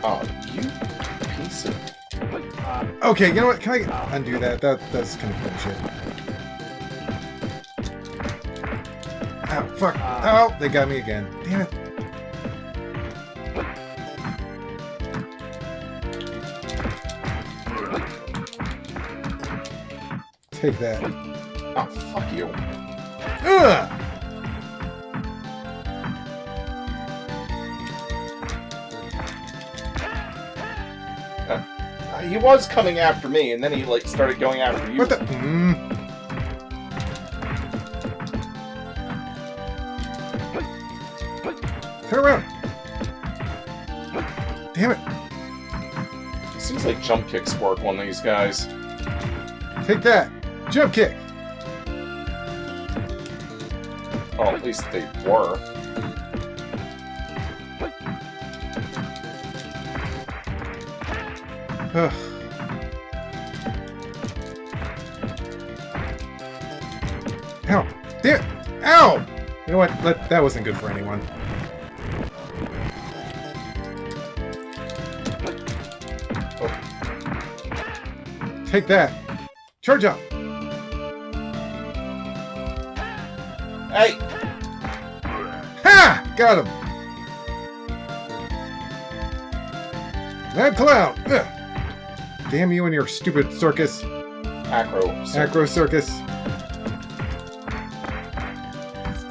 Oh, you piece of... Okay, you know what? Can I undo that? That's kind of bullshit. Ow, fuck. Oh, they got me again. Damn it. Take that. Oh, fuck you. Ugh! He was coming after me, and then he, like, started going after you. What the? Turn around! Damn it! It seems like jump kicks work on these guys. Take that! Jump kick! Oh, at least they were. Ugh. Ow! Damn! Ow! You know what? That wasn't good for anyone. Oh. Take that! Charge up! Hey! Ha! Got him! Mad Clown! Ugh. Damn you and your stupid circus. Acro circus.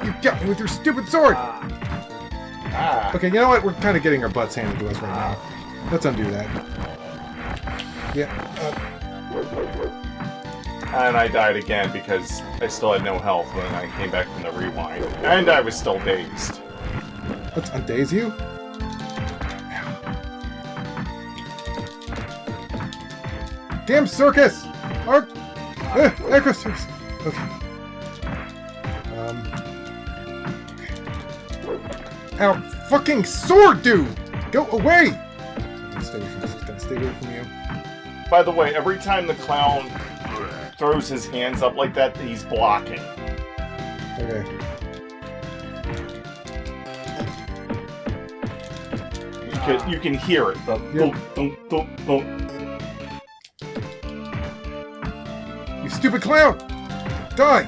You got me with your stupid sword! Okay, you know what? We're kind of getting our butts handed to us right now. Let's undo that. Yeah. And I died again because I still had no health when I came back from the rewind. And I was still dazed. Let's undaze you. Damn circus! Acro circus! Okay. Ow, fucking sword, dude! Go away! Stay away from this. Gotta stay away from you. By the way, every time the clown throws his hands up like that, he's blocking. Okay. You can hear it. The Yep. thump, thump, thump. You stupid clown! Die!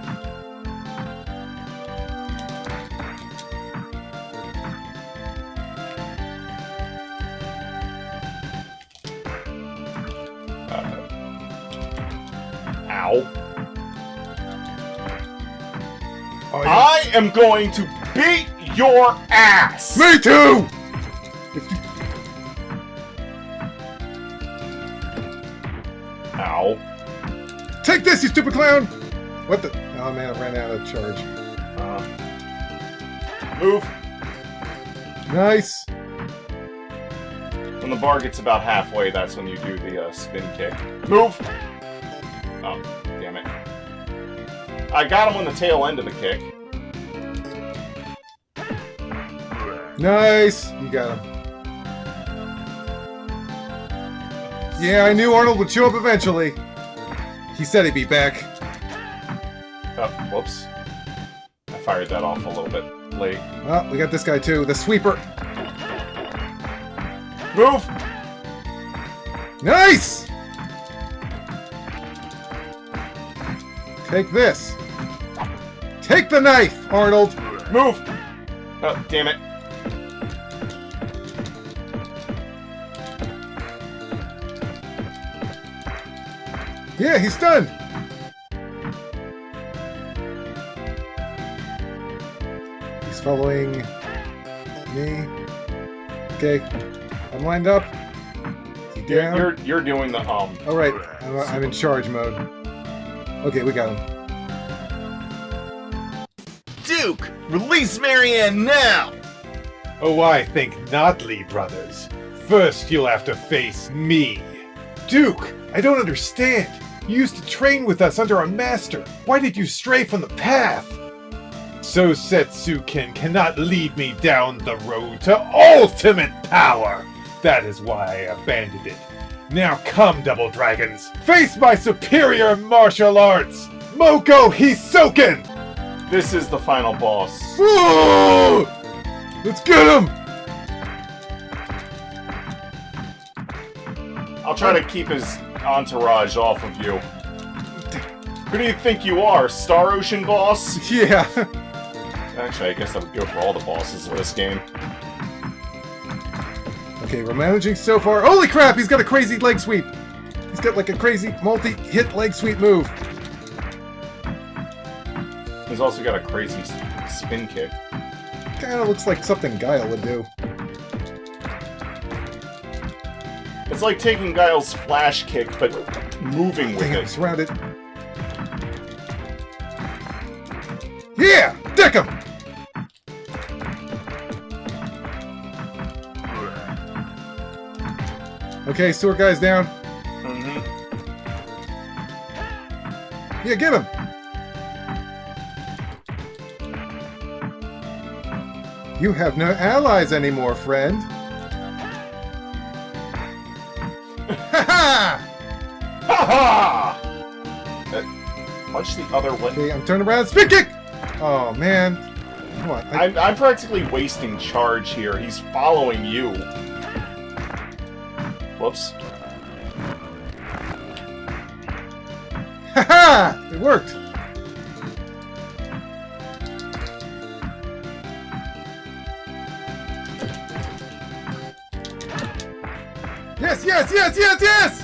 Ow. Oh, I am going to beat your ass! Me too! If you... Ow. Take this, you stupid clown! What the... Oh man, I ran out of charge. Move. Nice! When the bar gets about halfway, that's when you do the spin kick. Move! Oh, damn it. I got him on the tail end of the kick. Nice! You got him. Yeah, I knew Arnold would show up eventually. He said he'd be back. Oh, whoops. I fired that off a little bit late. Oh, we got this guy too, the sweeper. Move! Nice! Take this. Take the knife, Arnold! Move! Oh, damn it. Yeah, he's done! He's following me. Okay, I'm lined up. Is he down? You're doing the Alright, I'm in charge mode. Okay, we got him. Duke, release Marianne now! Oh, I think not, Lee brothers. First, you'll have to face me. Duke, I don't understand. You used to train with us under a master. Why did you stray from the path? So Setsuken cannot lead me down the road to ultimate power. That is why I abandoned it. Now come, Double Dragons. Face my superior martial arts, Moko Hisoken! This is the final boss. Whoa! Let's get him! I'll try to keep his entourage off of you. Who do you think you are, Star Ocean boss? Yeah. Actually, I guess that would go for all the bosses of this game. Okay, we're managing so far. Holy crap, he's got a crazy leg sweep. He's got like a crazy multi-hit leg sweep move. He's also got a crazy spin kick. Kinda looks like something Guile would do. It's like taking Guile's flash kick, but moving with Damn, it. I'm surrounded. Yeah! Deck him! Okay, sword guy's down. Mm-hmm. Yeah, get him! You have no allies anymore, friend. Ha ha! Ha ha! Punch the other one. Okay, I'm turning around. Spin kick! Oh, man. Come on. I'm practically wasting charge here. He's following you. Whoops. Ha ha! It worked. Yes, yes, yes, yes, yes!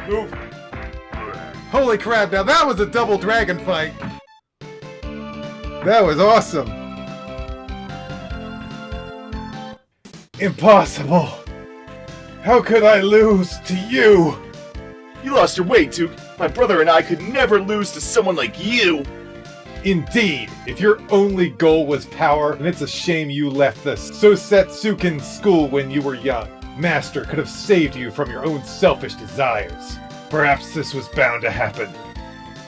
Move. Holy crap, now that was a double dragon fight. That was awesome. Impossible! How could I lose to you? You lost your way, Duke. My brother and I could never lose to someone like you. Indeed, if your only goal was power, then it's a shame you left the Sosetsuken school when you were young. Master could have saved you from your own selfish desires. Perhaps this was bound to happen.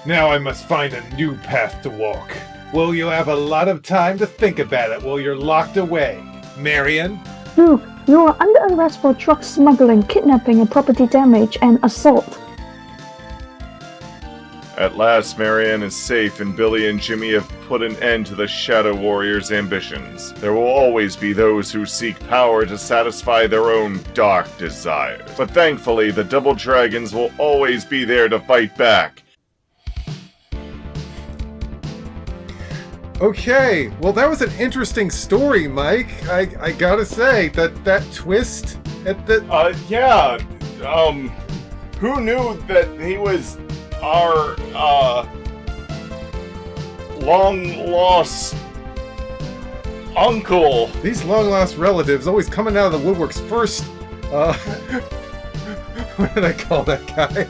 Now I must find a new path to walk. Well, you'll have a lot of time to think about it while you're locked away. Marion? Duke, you are under arrest for drug smuggling, kidnapping, and property damage, and assault. At last, Marianne is safe, and Billy and Jimmy have put an end to the Shadow Warrior's ambitions. There will always be those who seek power to satisfy their own dark desires. But thankfully, the Double Dragons will always be there to fight back. Okay, well that was an interesting story, Mike. I gotta say, that twist at the... Yeah, who knew that he was our, long-lost uncle? These long-lost relatives always coming out of the woodworks first. What did I call that guy?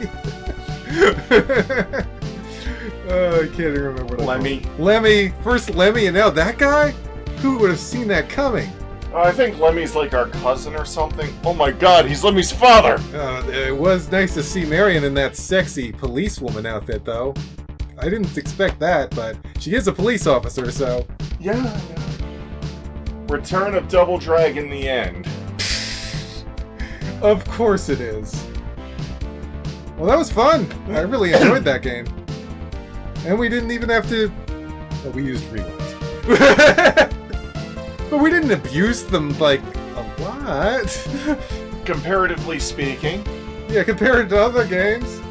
I can't even remember what Lemmy. I called him. Lemmy. First Lemmy and now that guy? Who would have seen that coming? I think Lemmy's like our cousin or something. Oh my god, he's Lemmy's father! It was nice to see Marion in that sexy policewoman outfit, though. I didn't expect that, but she is a police officer, so... Yeah. Return of Double Dragon, the end. Of course it is. Well, that was fun. I really enjoyed that game. And we didn't even have to... Well, we used reruns. But we didn't abuse them, like, a lot. Comparatively speaking, Yeah, compared to other games.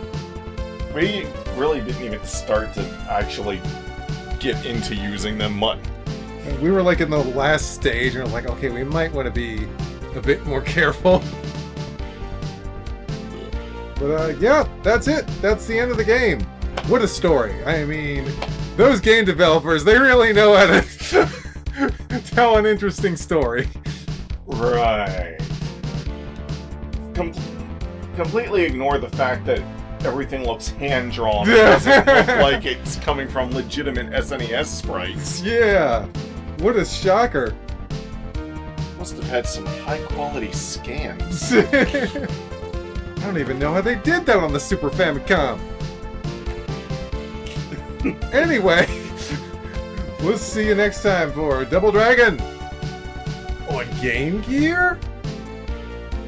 we really didn't even start to actually get into using them much. We were, like, in the last stage, and we're like, okay, we might want to be a bit more careful. But, yeah, that's it. That's the end of the game. What a story. I mean, those game developers, they really know how to tell an interesting story. Right. Completely ignore the fact that everything looks hand-drawn. It doesn't look like it's coming from legitimate SNES sprites. Yeah. What a shocker. Must have had some high-quality scans. I don't even know how they did that on the Super Famicom. Anyway, we'll see you next time for Double Dragon on Game Gear.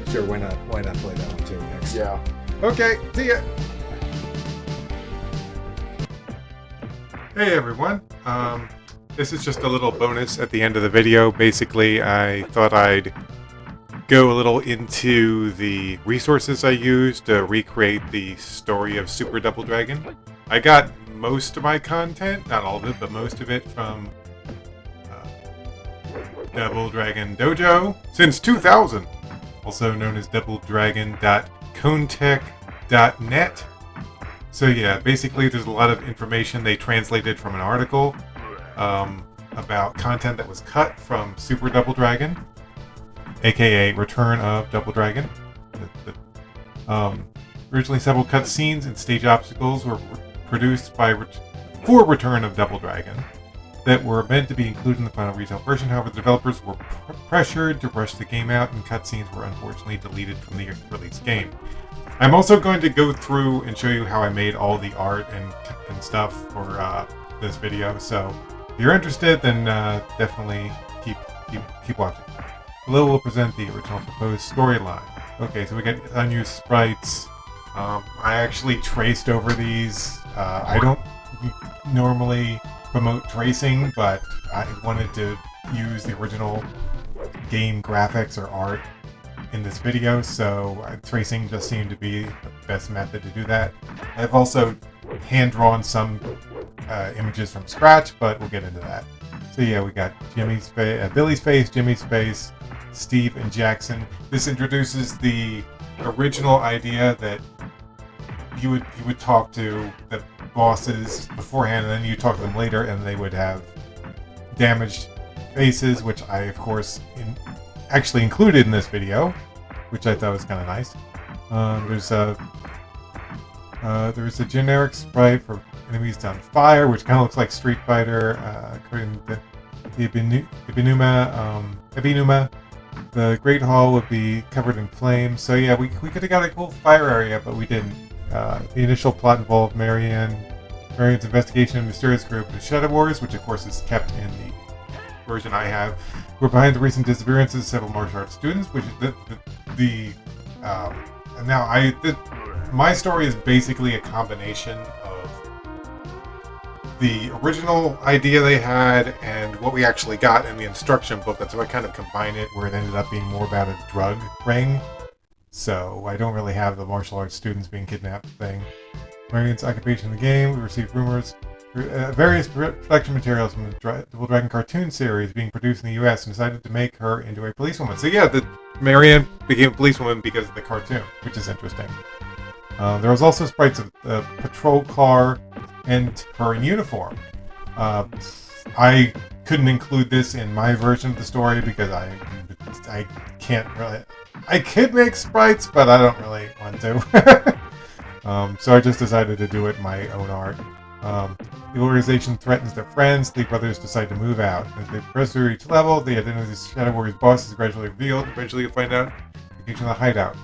Sure, why not? Why not play that one too next? Yeah. Okay, see ya. Hey everyone. This is just a little bonus at the end of the video. Basically, I thought I'd go a little into the resources I used to recreate the story of Super Double Dragon. I got most of my content, not all of it, but most of it from Double Dragon Dojo since 2000, also known as doubledragon.contech.net. So yeah, basically there's a lot of information they translated from an article about content that was cut from Super Double Dragon, aka Return of Double Dragon. Originally several cutscenes and stage obstacles were produced for Return of Double Dragon that were meant to be included in the final retail version. However, the developers were pressured to rush the game out, and cutscenes were unfortunately deleted from the release game. I'm also going to go through and show you how I made all the art and stuff for this video. So if you're interested, then definitely keep watching. Below will present the original proposed storyline. Okay, so we got unused sprites. I actually traced over these. I don't normally promote tracing, but I wanted to use the original game graphics or art in this video, so tracing just seemed to be the best method to do that. I've also hand-drawn some images from scratch, but we'll get into that. So yeah, we got Jimmy's face, Billy's face, Jimmy's face, Steve and Jackson. This introduces the original idea that you would talk to the bosses beforehand, and then you talk to them later, and they would have damaged faces, which I, of course, actually included in this video, which I thought was kind of nice. There's a generic sprite for enemies on fire, which kind of looks like Street Fighter. The Ibinuma. The Great Hall would be covered in flames. So yeah, we could have got a cool fire area, but we didn't. The initial plot involved Marianne's investigation of a mysterious group of Shadow Warriors, which of course is kept in the version I have. We're behind the recent disappearances of several martial arts students, which is my story is basically a combination of the original idea they had and what we actually got in the instruction book. That's why I kind of combined it, where it ended up being more about a drug ring. So I don't really have the martial arts students being kidnapped thing. Marianne's occupation in the game. We received rumors, various production materials from the Double Dragon cartoon series being produced in the U.S. and decided to make her into a policewoman. So yeah, Marianne became a policewoman because of the cartoon, which is interesting. There was also sprites of the patrol car and her in uniform. I couldn't include this in my version of the story because I can't really. I could make sprites, but I don't really want to. So I just decided to do it in my own art. The organization threatens their friends. The brothers decide to move out. As they progress through each level, the identity of the Shadow Warriors boss is gradually revealed. Eventually, you'll find out the location of the hideout.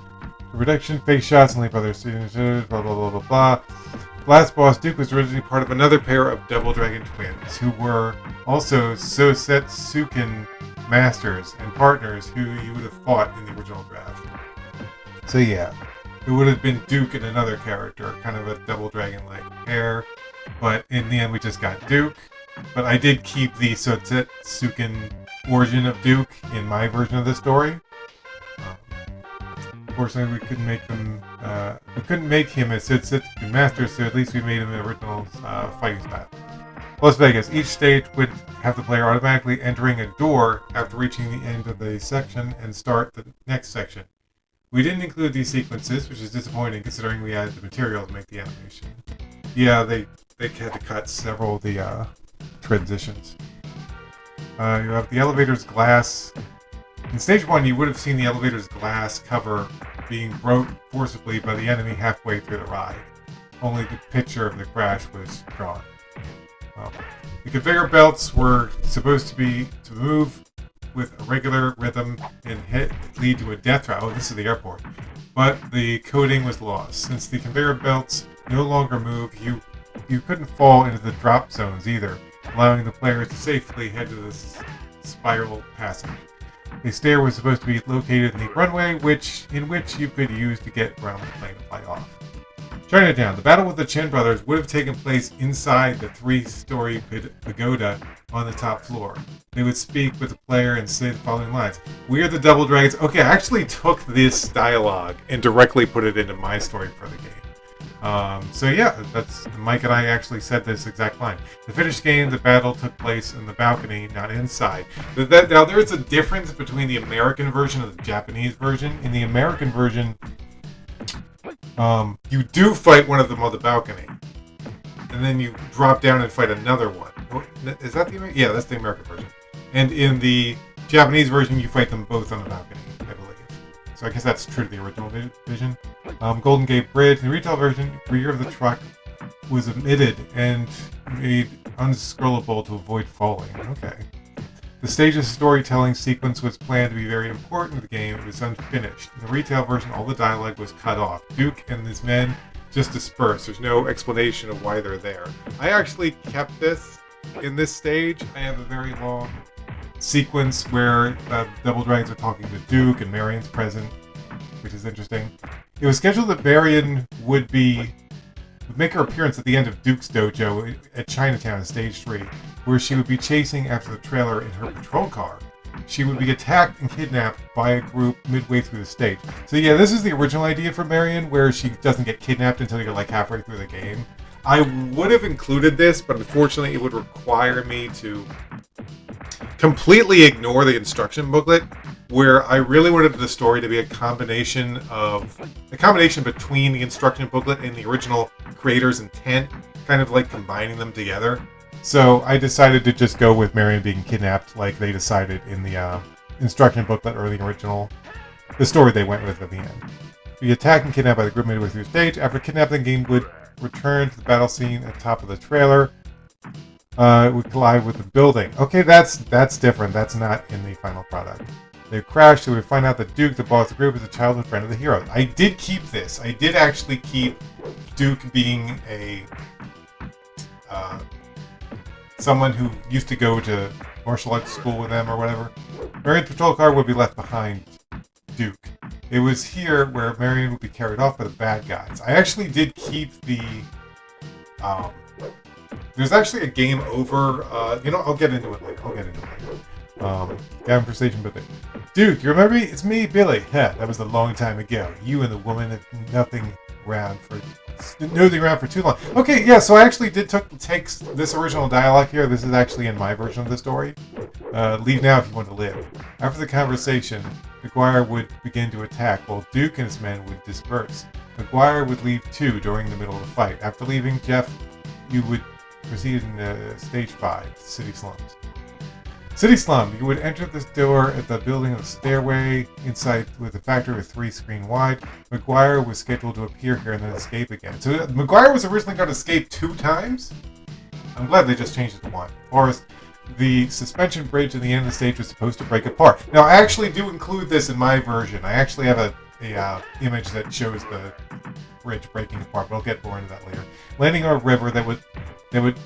The reduction, face shots, and the brothers, blah blah blah blah blah. Last boss, Duke, was originally part of another pair of Double Dragon twins, who were also Sosetsuken masters and partners who you would have fought in the original draft. So yeah, it would have been Duke and another character, kind of a Double Dragon-like pair, but in the end we just got Duke. But I did keep the Sosetsuken origin of Duke in my version of the story. Unfortunately, we couldn't make them. We couldn't make him a Sosetsuken master, so at least we made him the original fighting style. Las Vegas. Each stage would have the player automatically entering a door after reaching the end of the section and start the next section. We didn't include these sequences, which is disappointing considering we had the material to make the animation. Yeah, they had to cut several of the transitions. You have the elevator's glass. In stage 1, you would have seen the elevator's glass cover being broke forcibly by the enemy halfway through the ride. Only the picture of the crash was drawn. The conveyor belts were supposed to move with a regular rhythm and lead to a death trap. Oh, this is the airport. But the coding was lost. Since the conveyor belts no longer move, you couldn't fall into the drop zones either, allowing the players to safely head to the spiral passage. A stair was supposed to be located in the runway, in which you could use to get around the plane to fly off. Chinatown. The battle with the Chen brothers would have taken place inside the 3-story pagoda on the top floor. They would speak with the player and say the following lines. We are the Double Dragons. Okay, I actually took this dialogue and directly put it into my story for the game. So yeah, that's Mike and I actually said this exact line. The finished game, the battle took place in the balcony, not inside. Now there is a difference between the American version and the Japanese version. In the American version, you do fight one of them on the balcony, and then you drop down and fight another one. Is that the American? Yeah, that's the American version. And in the Japanese version, you fight them both on the balcony, I believe. So I guess that's true to the original vision. Golden Gate Bridge. In the retail version, rear of the truck was omitted and made unscrollable to avoid falling. Okay. The stage's storytelling sequence was planned to be very important to the game. It was unfinished. In the retail version, all the dialogue was cut off. Duke and his men just disperse. There's no explanation of why they're there. I actually kept this in this stage. I have a very long sequence where Double Dragons are talking to Duke and Marion's present, which is interesting. It was scheduled that Marion would make her appearance at the end of Duke's dojo at Chinatown in Stage 3, where she would be chasing after the trailer in her patrol car. She would be attacked and kidnapped by a group midway through the stage. So yeah, this is the original idea for Marion, where she doesn't get kidnapped until you're like halfway through the game. I would have included this, but unfortunately it would require me to completely ignore the instruction booklet, where I really wanted the story to be a combination between the instruction booklet and the original creator's intent, kind of like combining them together. So I decided to just go with Marion being kidnapped like they decided in the instruction booklet or the story they went with at the end. Be attacked and kidnapped by the group midway through the stage. After kidnapping, the game would return to the battle scene at the top of the trailer. It would collide with the building. Okay, that's different. That's not in the final product. They crash, so we find out that Duke, the boss of the group, is a childhood friend of the hero. I did keep this. I did actually keep Duke being a someone who used to go to martial arts school with them or whatever. Marion's patrol car would be left behind Duke. It was here where Marion would be carried off by the bad guys. I actually did keep the... there's actually a game over... I'll get into it later. Gavin Precision, but Duke, you remember me? It's me, Billy. Heh, that was a long time ago. You and the woman have nothing around for too long. Okay, yeah, so I actually did take this original dialogue here. This is actually in my version of the story. Leave now if you want to live. After the conversation, McGuire would begin to attack, while Duke and his men would disperse. McGuire would leave too during the middle of the fight. After leaving, Jeff, you would proceed in Stage 5, City Slums. City Slum, you would enter this door at the building of the stairway inside with a factory with 3 screen wide. McGuire was scheduled to appear here and then escape again. So McGuire was originally going to escape 2 times? I'm glad they just changed it to 1. Forrest, the suspension bridge at the end of the stage was supposed to break apart. Now, I actually do include this in my version. I actually have a image that shows the bridge breaking apart, but I'll get more into that later. Landing on a river that would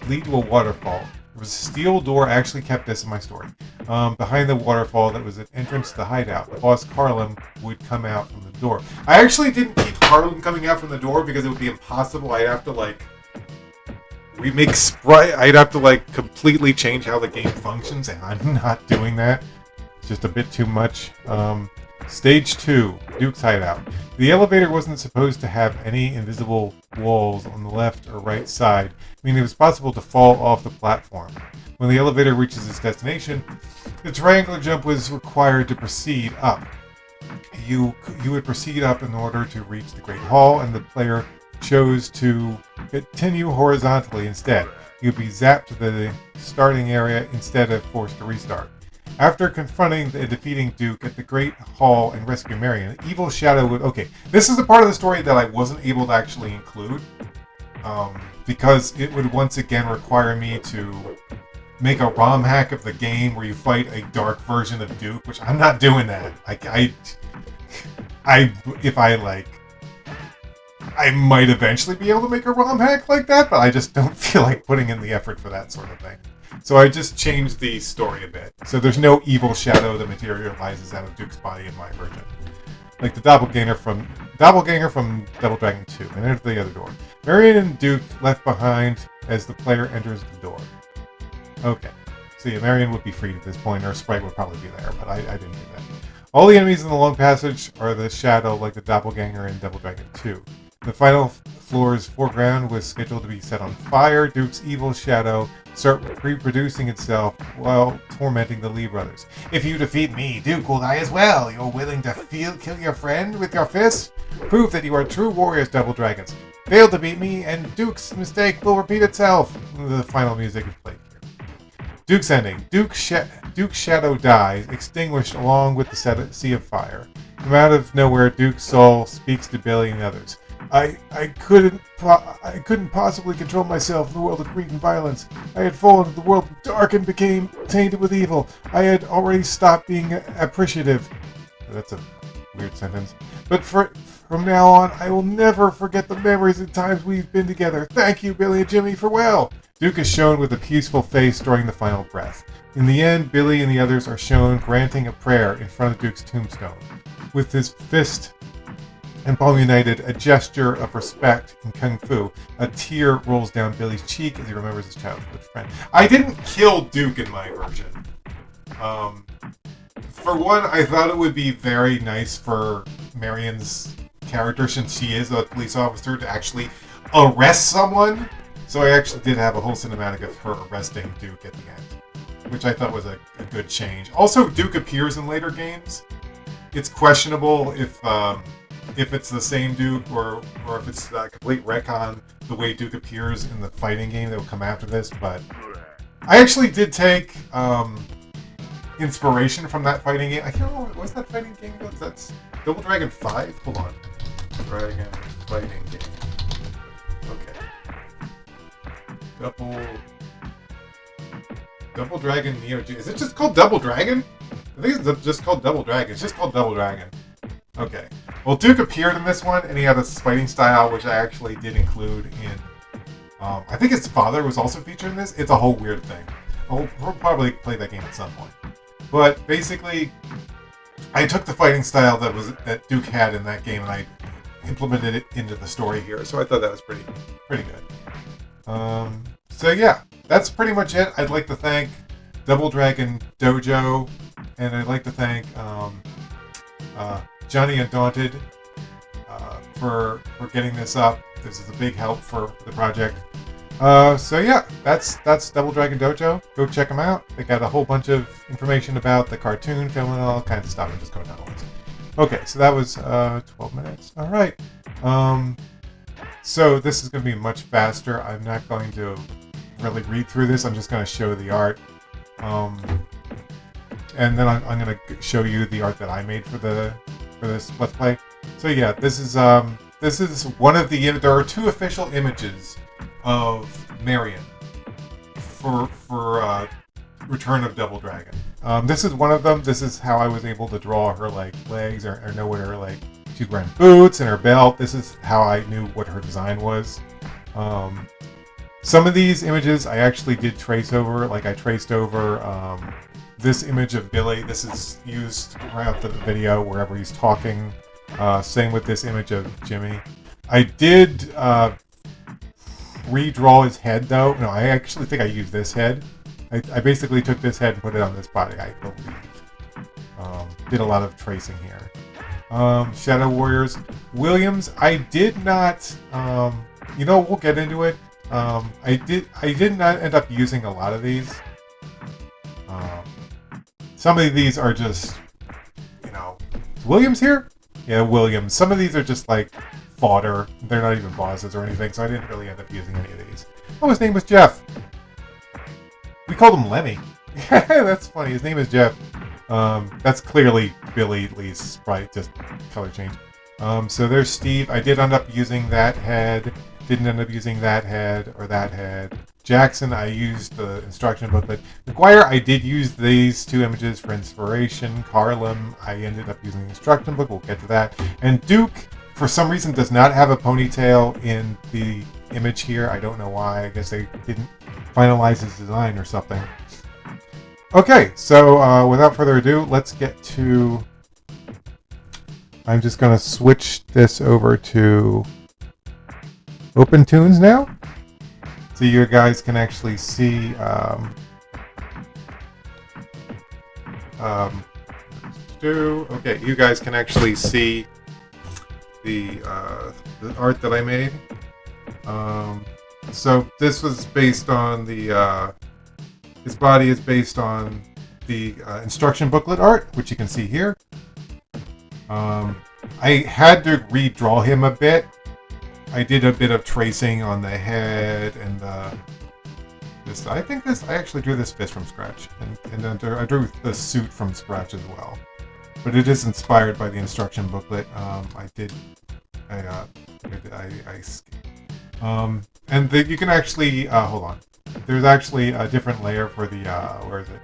lead to a waterfall. There was a steel door. I actually kept this in my story. Behind the waterfall, that was an entrance to the hideout. The boss, Carlin, would come out from the door. I actually didn't keep Carlin coming out from the door because it would be impossible. I'd have to, remake sprite. I'd have to, completely change how the game functions, and I'm not doing that. It's just a bit too much. Stage 2, Duke's hideout. The elevator wasn't supposed to have any invisible walls on the left or right side, meaning it was possible to fall off the platform. When the elevator reaches its destination, the triangular jump was required to proceed up. You would proceed up in order to reach the Great Hall, and the player chose to continue horizontally instead. You'd be zapped to the starting area instead of forced to restart. After confronting and defeating Duke at the Great Hall and rescue Marion, an evil shadow would... Okay, this is the part of the story that I wasn't able to actually include, because it would once again require me to make a ROM hack of the game where you fight a dark version of Duke, which I'm not doing that. I might eventually be able to make a ROM hack like that, but I just don't feel like putting in the effort for that sort of thing. So I just changed the story a bit. So there's no evil shadow that materializes out of Duke's body in my version. Like the doppelganger from Double Dragon 2. And enter the other door. Marion and Duke left behind as the player enters the door. Okay. So yeah, Marion would be freed at this point, or Sprite would probably be there, but I didn't do that. All the enemies in the long passage are the shadow like the doppelganger in Double Dragon 2. The final floor's foreground was scheduled to be set on fire. Duke's evil shadow start reproducing itself while tormenting the Lee brothers. If you defeat me, Duke will die as well. You're willing to kill your friend with your fists? Prove that you are true warriors, Double Dragons. Fail to beat me, and Duke's mistake will repeat itself. The final music is played here. Duke's ending. Duke's shadow dies, extinguished along with the sea of fire. From out of nowhere, Duke's soul speaks to Billy and others. I couldn't possibly control myself in the world of greed and violence. I had fallen into the world of dark and became tainted with evil. I had already stopped being appreciative. That's a weird sentence. But for From now on, I will never forget the memories and times we've been together. Thank you, Billy and Jimmy, farewell. Duke is shown with a peaceful face during the final breath. In the end, Billy and the others are shown granting a prayer in front of Duke's tombstone. With his fist and palm united, a gesture of respect in Kung Fu, a tear rolls down Billy's cheek as he remembers his childhood friend. I didn't kill Duke in my version. For one, I thought it would be very nice for Marion's character, since she is a police officer, to actually arrest someone. So I actually did have a whole cinematic of her arresting Duke at the end, which I thought was a good change. Also, Duke appears in later games. It's questionable if it's the same Duke or if it's a complete retcon the way Duke appears in the fighting game that will come after this. But I actually did take inspiration from that fighting game. I can't remember, what was that fighting game? That's Double Dragon 5? Hold on. Dragon fighting game. Okay. Double Dragon Neo Geo. Is it just called Double Dragon? I think it's just called Double Dragon. It's just called Double Dragon. Okay. Well, Duke appeared in this one, and he had this fighting style, which I actually did include in... I think his father was also featured in this. It's a whole weird thing. I'll probably play that game at some point. But basically, I took the fighting style that Duke had in that game, and I implemented it into the story here. So I thought that was pretty good. So yeah, that's pretty much it. I'd like to thank Double Dragon Dojo, and I'd like to thank Johnny Undaunted for getting this up. This is a big help for the project. So yeah, that's Double Dragon Dojo. Go check them out. They got a whole bunch of information about the cartoon, film, and all kinds of stuff. I'm just going down the list. Okay, so that was 12 minutes. All right. So this is going to be much faster. I'm not going to really read through this. I'm just going to show the art. And then I'm going to show you the art that I made for this Let's Play. So yeah, this is one of the... There are two official images of Marion for Return of Double Dragon. This is one of them. This is how I was able to draw her legs or know what her she's wearing boots and her belt. This is how I knew what her design was. Some of these images I actually did trace over. Like I traced over this image of Billy. This is used throughout the video wherever he's talking. Same with this image of Jimmy. I did redraw his head though. No, I actually think I used this head. I basically took this head and put it on this body, I believe. Did a lot of tracing here. Shadow Warriors. Williams, I did not... we'll get into it. I did not end up using a lot of these. Some of these are just, is Williams here? Yeah, Williams. Some of these are just fodder. They're not even bosses or anything, so I didn't really end up using any of these. Oh, his name was Jeff. We called him Lemmy. That's funny. His name is Jeff. That's clearly Billy Lee's sprite, just color change. So there's Steve. I did end up using that head. Didn't end up using that head or that head. Jackson, I used the instruction booklet. McGuire, I did use these two images for inspiration. Carlin, I ended up using the instruction book. We'll get to that. And Duke, for some reason, does not have a ponytail in the image here. I don't know why. I guess they didn't finalize his design or something. Okay, so without further ado, let's get to... I'm just going to switch this over to OpenTunes now. So you guys can actually see okay, you guys can actually see the art that I made. So this was based on the his body is based on the instruction booklet art, which you can see here. I had to redraw him a bit. I did a bit of tracing on the head and this. I actually drew this fist from scratch, and then I drew the suit from scratch as well. But it is inspired by the instruction booklet. And you can actually hold on. There's actually a different layer for the where is it?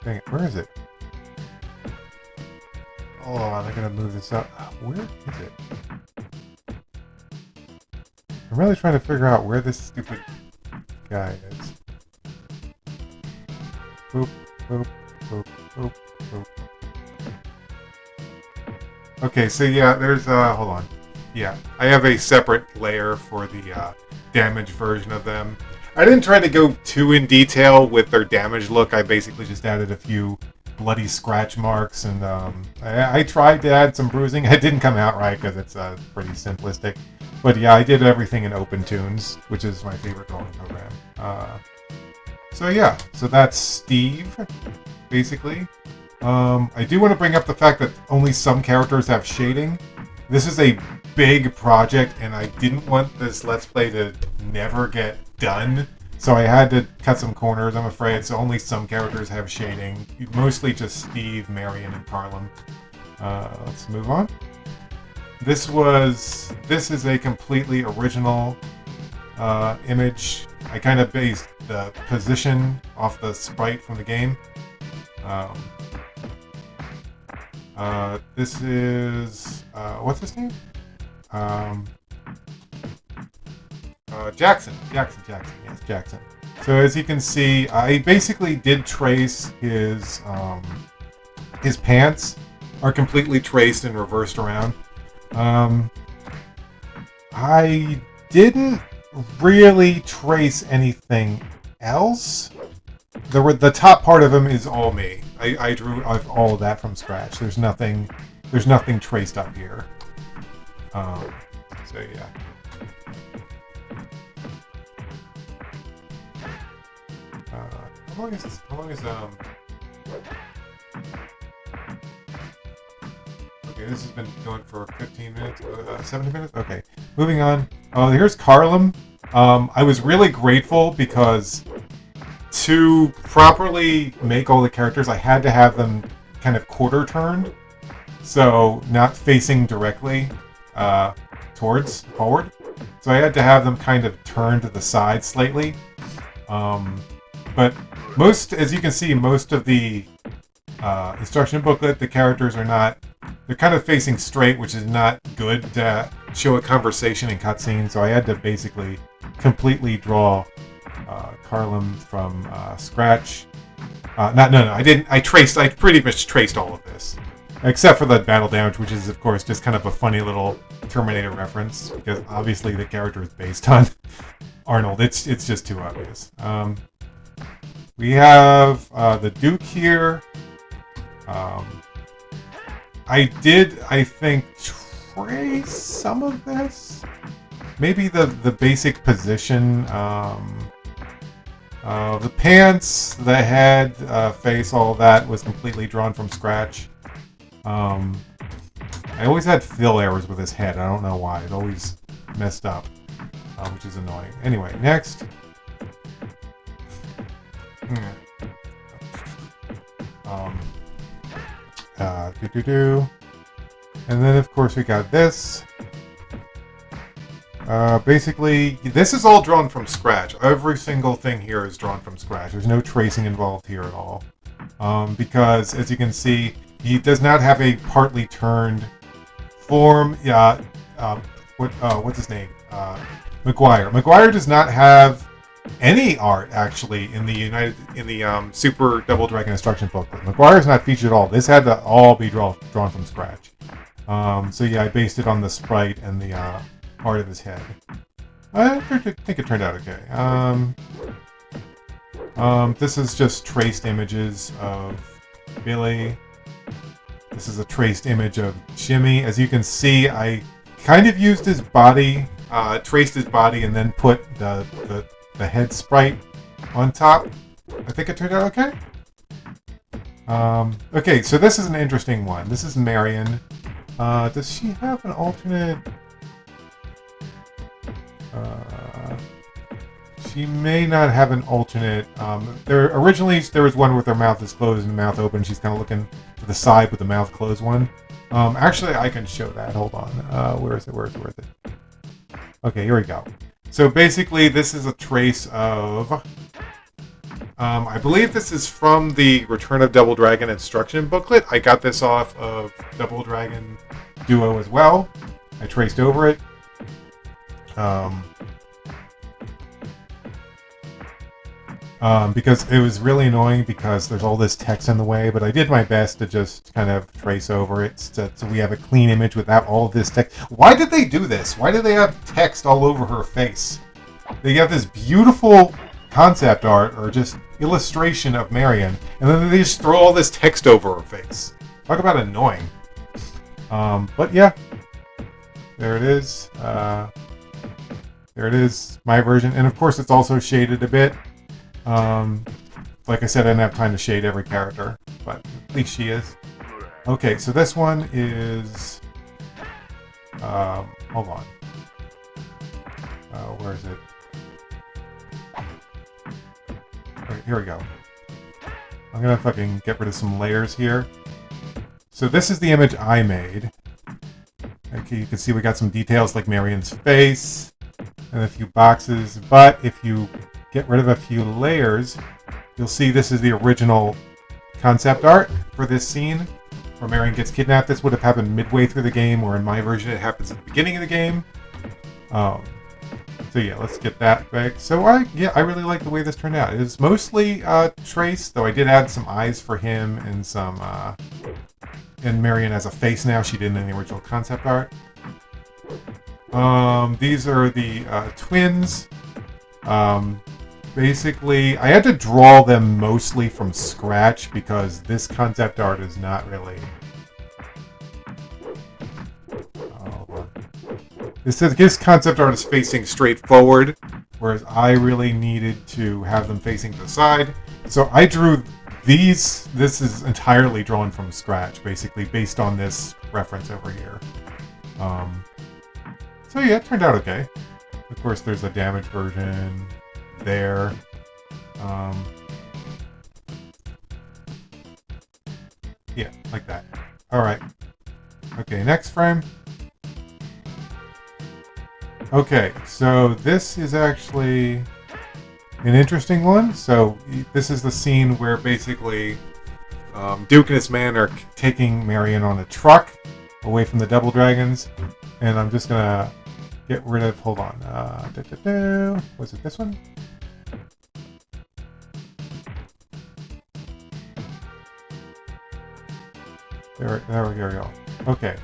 Dang it, where is it? Hold on, I gotta move this up. Where is it? I'm really trying to figure out where this stupid guy is. Boop, boop, boop, boop, boop. Okay, so yeah, there's, hold on. Yeah, I have a separate layer for the, damaged version of them. I didn't try to go too in detail with their damage look. I basically just added a few bloody scratch marks, and I tried to add some bruising. It didn't come out right because it's pretty simplistic. But yeah, I did everything in OpenTunes, which is my favorite drawing program. So yeah, so that's Steve, basically. I do want to bring up the fact that only some characters have shading. This is a big project, and I didn't want this Let's Play to never get done. So I had to cut some corners, I'm afraid. So only some characters have shading. Mostly just Steve, Marion, and Carlin. Let's move on. This is a completely original image. I kind of based the position off the sprite from the game. This is what's his name? Jackson. Yes, Jackson. So as you can see, I basically did trace his pants are completely traced and reversed around. I didn't really trace anything else. The top part of him is all me. I drew all of that from scratch. There's nothing traced up here. So yeah. How long is this? Okay, this has been going for 15 minutes, 70 minutes? Okay, moving on. Here's Carlin. I was really grateful because to properly make all the characters, I had to have them kind of quarter turned. So, not facing directly towards forward. So I had to have them kind of turned to the side slightly. But as you can see, most of the instruction booklet, the characters they're kind of facing straight, which is not good to show a conversation in cutscenes. So I had to basically completely draw Carlin from scratch. I didn't. I pretty much traced all of this. Except for the battle damage, which is, of course, just kind of a funny little Terminator reference, because obviously the character is based on Arnold. It's just too obvious. We have the Duke here. I think, trace some of this. Maybe the basic position. The pants, the head, face, all of that was completely drawn from scratch. I always had fill errors with his head. I don't know why. It always messed up, which is annoying. Anyway, next. And then, of course, we got this. Basically, this is all drawn from scratch. Every single thing here is drawn from scratch. There's no tracing involved here at all. Because, as you can see, he does not have a partly turned form. What's his name? McGuire. McGuire does not have any art actually in the Super Double Dragon instruction booklet. McGuire's not featured at all. This had to all be drawn from scratch. So yeah, I based it on the sprite and the part of his head. I think it turned out okay. This is just traced images of Billy. This is a traced image of Jimmy. As you can see, I kind of used his body, traced his body, and then put the head sprite on top. I think it turned out okay. Okay, so this is an interesting one. This is Marion. Does she have an alternate? She may not have an alternate. Originally there was one with her mouth is closed and the mouth open. She's kind of looking to the side with the mouth closed one. Actually, I can show that. Hold on. Where is it? Okay, here we go. So basically, this is a trace of I believe this is from the Return of Double Dragon instruction booklet. I got this off of Double Dragon Duo as well. I traced over it. Because it was really annoying because there's all this text in the way, but I did my best to just kind of trace over it so we have a clean image without all of this text. Why did they do this? Why did they have text all over her face? They have this beautiful concept art or just illustration of Marion, and then they just throw all this text over her face. Talk about annoying. But yeah, there it is. There it is, my version, and of course it's also shaded a bit. Like I said, I didn't have time to shade every character, but at least she is. Okay, so this one is... hold on. Where is it? Right, here we go. I'm gonna fucking get rid of some layers here. So this is the image I made. Okay, you can see we got some details like Marion's face and a few boxes, but if you get rid of a few layers, you'll see this is the original concept art for this scene where Marion gets kidnapped. This would have happened midway through the game, or in my version it happens at the beginning of the game. So yeah, let's get that back. So I really like the way this turned out. It is mostly traced, though I did add some eyes for him and some and Marion has a face now she didn't in the original concept art. These are the twins. Basically, I had to draw them mostly from scratch because this concept art is not really... This concept art is facing straight forward, whereas I really needed to have them facing to the side. So I drew these. This is entirely drawn from scratch, basically, based on this reference over here. So yeah, it turned out okay. Of course, there's a damaged version there. Yeah, like that. Alright. Okay, next frame. Okay, so this is actually an interesting one. So this is the scene where basically Duke and his men are taking Marion on a truck away from the Double Dragons. And I'm just gonna get rid of, hold on, was it this one? There we go. Okay.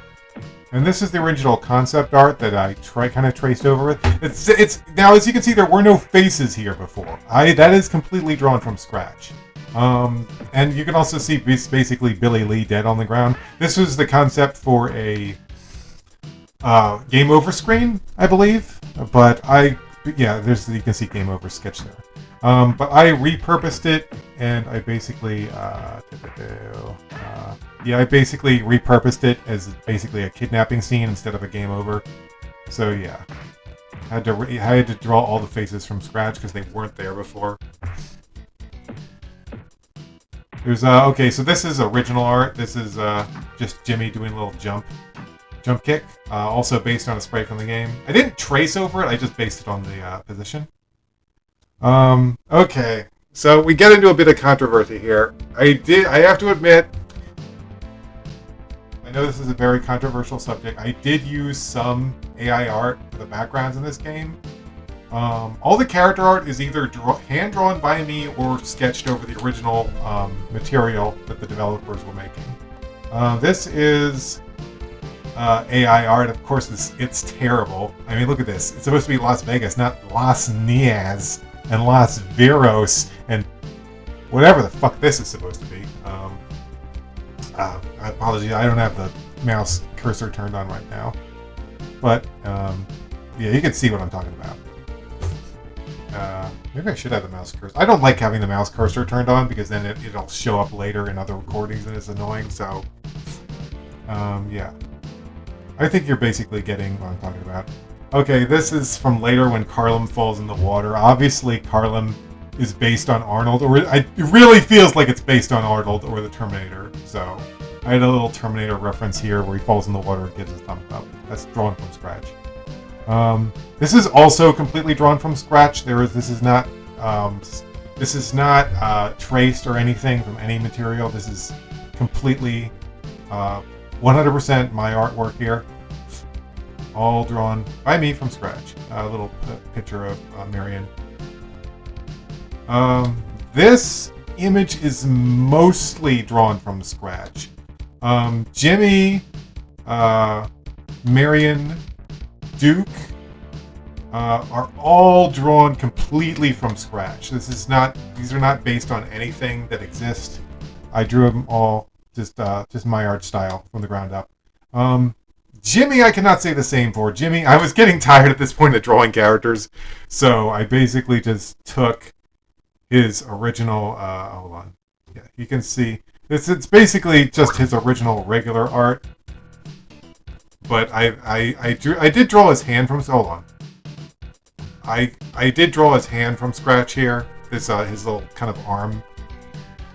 And this is the original concept art that I kind of traced over with. It's now, as you can see, there were no faces here before. That is completely drawn from scratch. And you can also see basically Billy Lee dead on the ground. This was the concept for a game over screen, I believe. But you can see game over sketch there. But I repurposed it, and I basically repurposed it as basically a kidnapping scene instead of a game over. So yeah, I had to draw all the faces from scratch because they weren't there before. There's okay, so this is original art. This is just Jimmy doing a little jump kick, also based on a sprite from the game. I didn't trace over it. I just based it on the position. Okay, so we get into a bit of controversy here. I have to admit, I know this is a very controversial subject. I did use some AI art for the backgrounds in this game. All the character art is either hand-drawn by me or sketched over the original material that the developers were making. This is AI art. Of course, it's terrible. I mean, look at this. It's supposed to be Las Vegas, not Las Nias and Las Veros and whatever the fuck this is supposed to be. I apologize, I don't have the mouse cursor turned on right now. But, yeah, you can see what I'm talking about. Maybe I should have the mouse cursor. I don't like having the mouse cursor turned on because then it'll show up later in other recordings and it's annoying, so... yeah. I think you're basically getting what I'm talking about. Okay, this is from later when Carlem falls in the water. Obviously, Carlem is based on Arnold, or it really feels like it's based on Arnold or the Terminator. So I had a little Terminator reference here where he falls in the water and gives a thumbs up. That's drawn from scratch. This is also completely drawn from scratch. This is not This is not traced or anything from any material. This is completely 100% my artwork here. All drawn by me from scratch. A little picture of Marion. This image is mostly drawn from scratch. Jimmy, Marion, Duke are all drawn completely from scratch. These are not based on anything that exists. I drew them all just my art style from the ground up. Jimmy, I cannot say the same for. Jimmy, I was getting tired at this point of drawing characters, so I basically just took his original, hold on. Yeah, you can see, it's basically just his original regular art, but I did draw his hand from, hold on. I did draw his hand from scratch here. This, his little kind of arm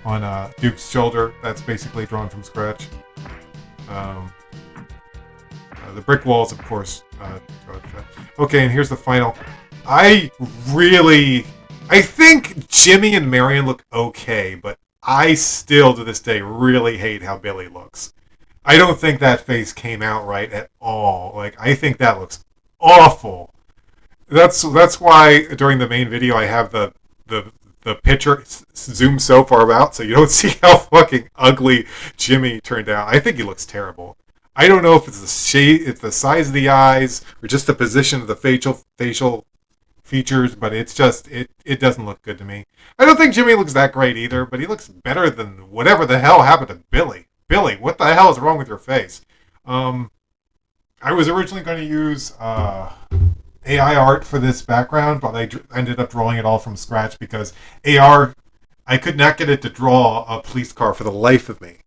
on Duke's shoulder, that's basically drawn from scratch. The brick walls, of course. Okay, and here's the final. I think Jimmy and Marion look okay, but I still, to this day, really hate how Billy looks. I don't think that face came out right at all. Like, I think that looks awful. That's why during the main video I have the picture zoomed so far out so you don't see how fucking ugly Jimmy turned out. I think he looks terrible. I don't know if it's the shade, it's the size of the eyes, or just the position of the facial features, but it's just it doesn't look good to me. I don't think Jimmy looks that great either, but he looks better than whatever the hell happened to Billy. Billy, what the hell is wrong with your face? I was originally going to use AI art for this background, but I ended up drawing it all from scratch because I could not get it to draw a police car for the life of me.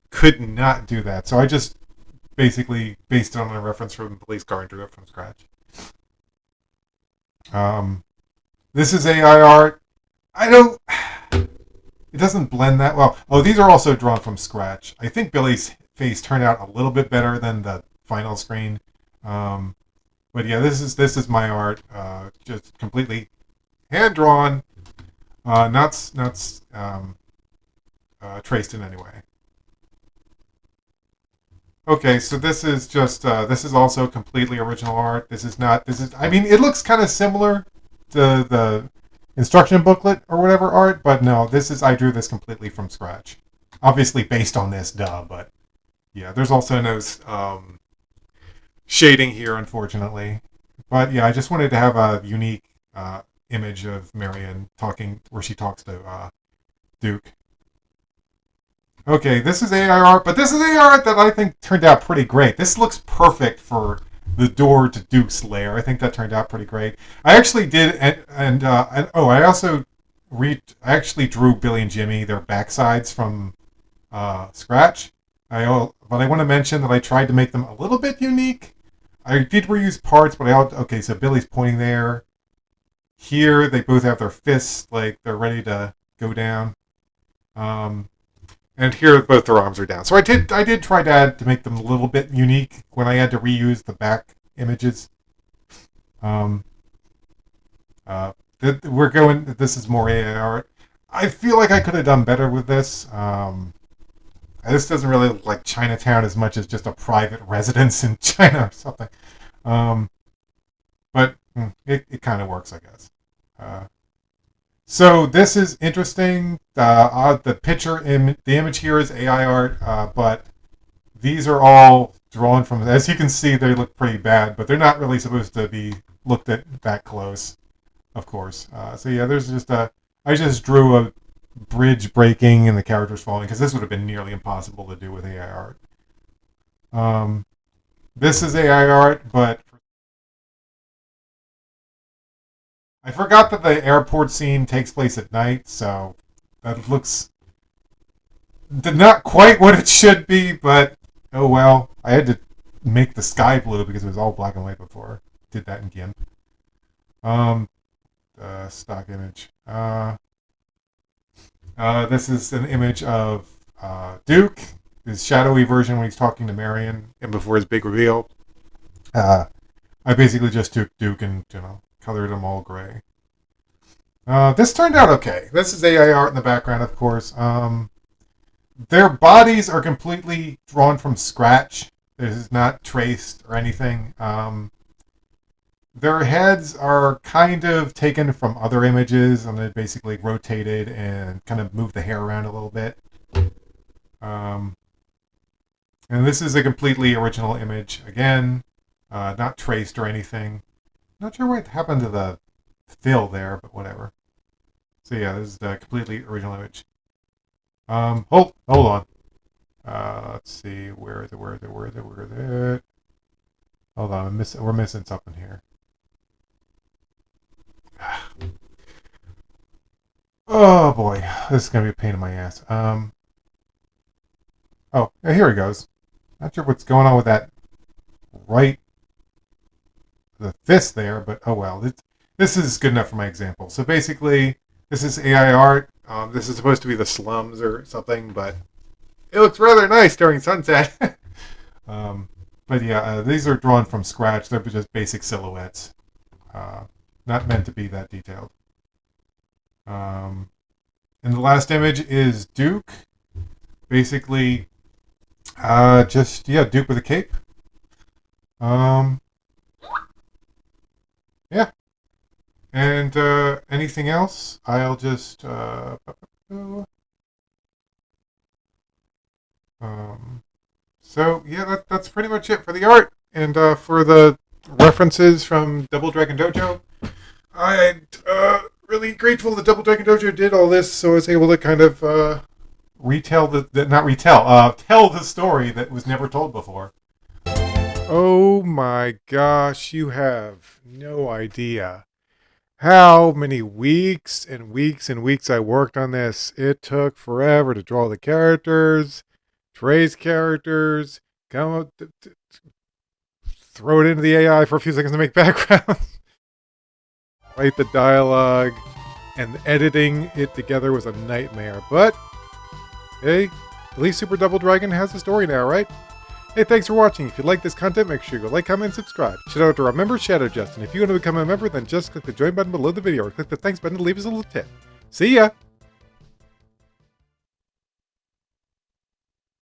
Could not do that. So I just basically based it on a reference from the police car and drew it from scratch. This is AI art. It doesn't blend that well. Oh, these are also drawn from scratch. I think Billy's face turned out a little bit better than the final screen. But yeah, this is my art, just completely hand drawn, not traced in any way. Okay, so this is just this is also completely original art. I mean, it looks kind of similar to the instruction booklet or whatever art, but no, I drew this completely from scratch. Obviously based on this, duh, but yeah, there's also no shading here, unfortunately. But yeah, I just wanted to have a unique image of Marion where she talks to Duke. Okay, this is AI art, but this is AI art that I think turned out pretty great. This looks perfect for the door to Duke's lair. I think that turned out pretty great. I actually did, I actually drew Billy and Jimmy, their backsides from scratch. But I want to mention that I tried to make them a little bit unique. I did reuse parts, but okay, so Billy's pointing there. Here, they both have their fists, like they're ready to go down. And here, both their arms are down. So I did try to make them a little bit unique when I had to reuse the back images. This is more AI art. I feel like I could have done better with this. This doesn't really look like Chinatown as much as just a private residence in China or something. But it kind of works, I guess. So this is interesting. The image here is AI art, but these are all drawn from, as you can see, they look pretty bad, but they're not really supposed to be looked at that close, of course. So yeah, I just drew a bridge breaking and the characters falling, because this would have been nearly impossible to do with AI art. This is AI art, but I forgot that the airport scene takes place at night, so that looks not quite what it should be, but oh well. I had to make the sky blue because it was all black and white before. Did that in GIMP. Stock image. This is an image of Duke, his shadowy version when he's talking to Marion and before his big reveal. I basically just took Duke and colored him all gray. This turned out okay. This is AI art in the background, of course. Their bodies are completely drawn from scratch. This is not traced or anything. Their heads are kind of taken from other images, and they basically rotated and kind of moved the hair around a little bit. And this is a completely original image. Again, not traced or anything. Not sure what happened to the fill there, but whatever. So yeah, this is the completely original image. Hold on. Let's see, where is it? Hold on, we're missing something here. Oh boy, this is gonna be a pain in my ass. Oh, yeah, here he goes. Not sure what's going on with that the fist there, but oh well. This is good enough for my example. So basically, this is AI art. This is supposed to be the slums or something, but it looks rather nice during sunset. But yeah, these are drawn from scratch. They're just basic silhouettes. Not meant to be that detailed. And the last image is Duke. Basically, Duke with a cape. Yeah. And anything else? I'll just so yeah, that's pretty much it for the art and for the references from Double Dragon Dojo. I'm really grateful that Double Dragon Dojo did all this, so I was able to kind of tell the story that was never told before. Oh my gosh, you have no idea how many weeks and weeks and weeks I worked on this. It took forever to draw the characters, trace characters, come up, throw it into the AI for a few seconds to make backgrounds, write the dialogue, and editing it together was a nightmare. But hey, at least Super Double Dragon has a story now, right? Hey, thanks for watching. If you like this content, make sure you go like, comment, and subscribe. Shout out to our member, Shadow Justin. If you want to become a member, then just click the join button below the video or click the thanks button to leave us a little tip. See ya!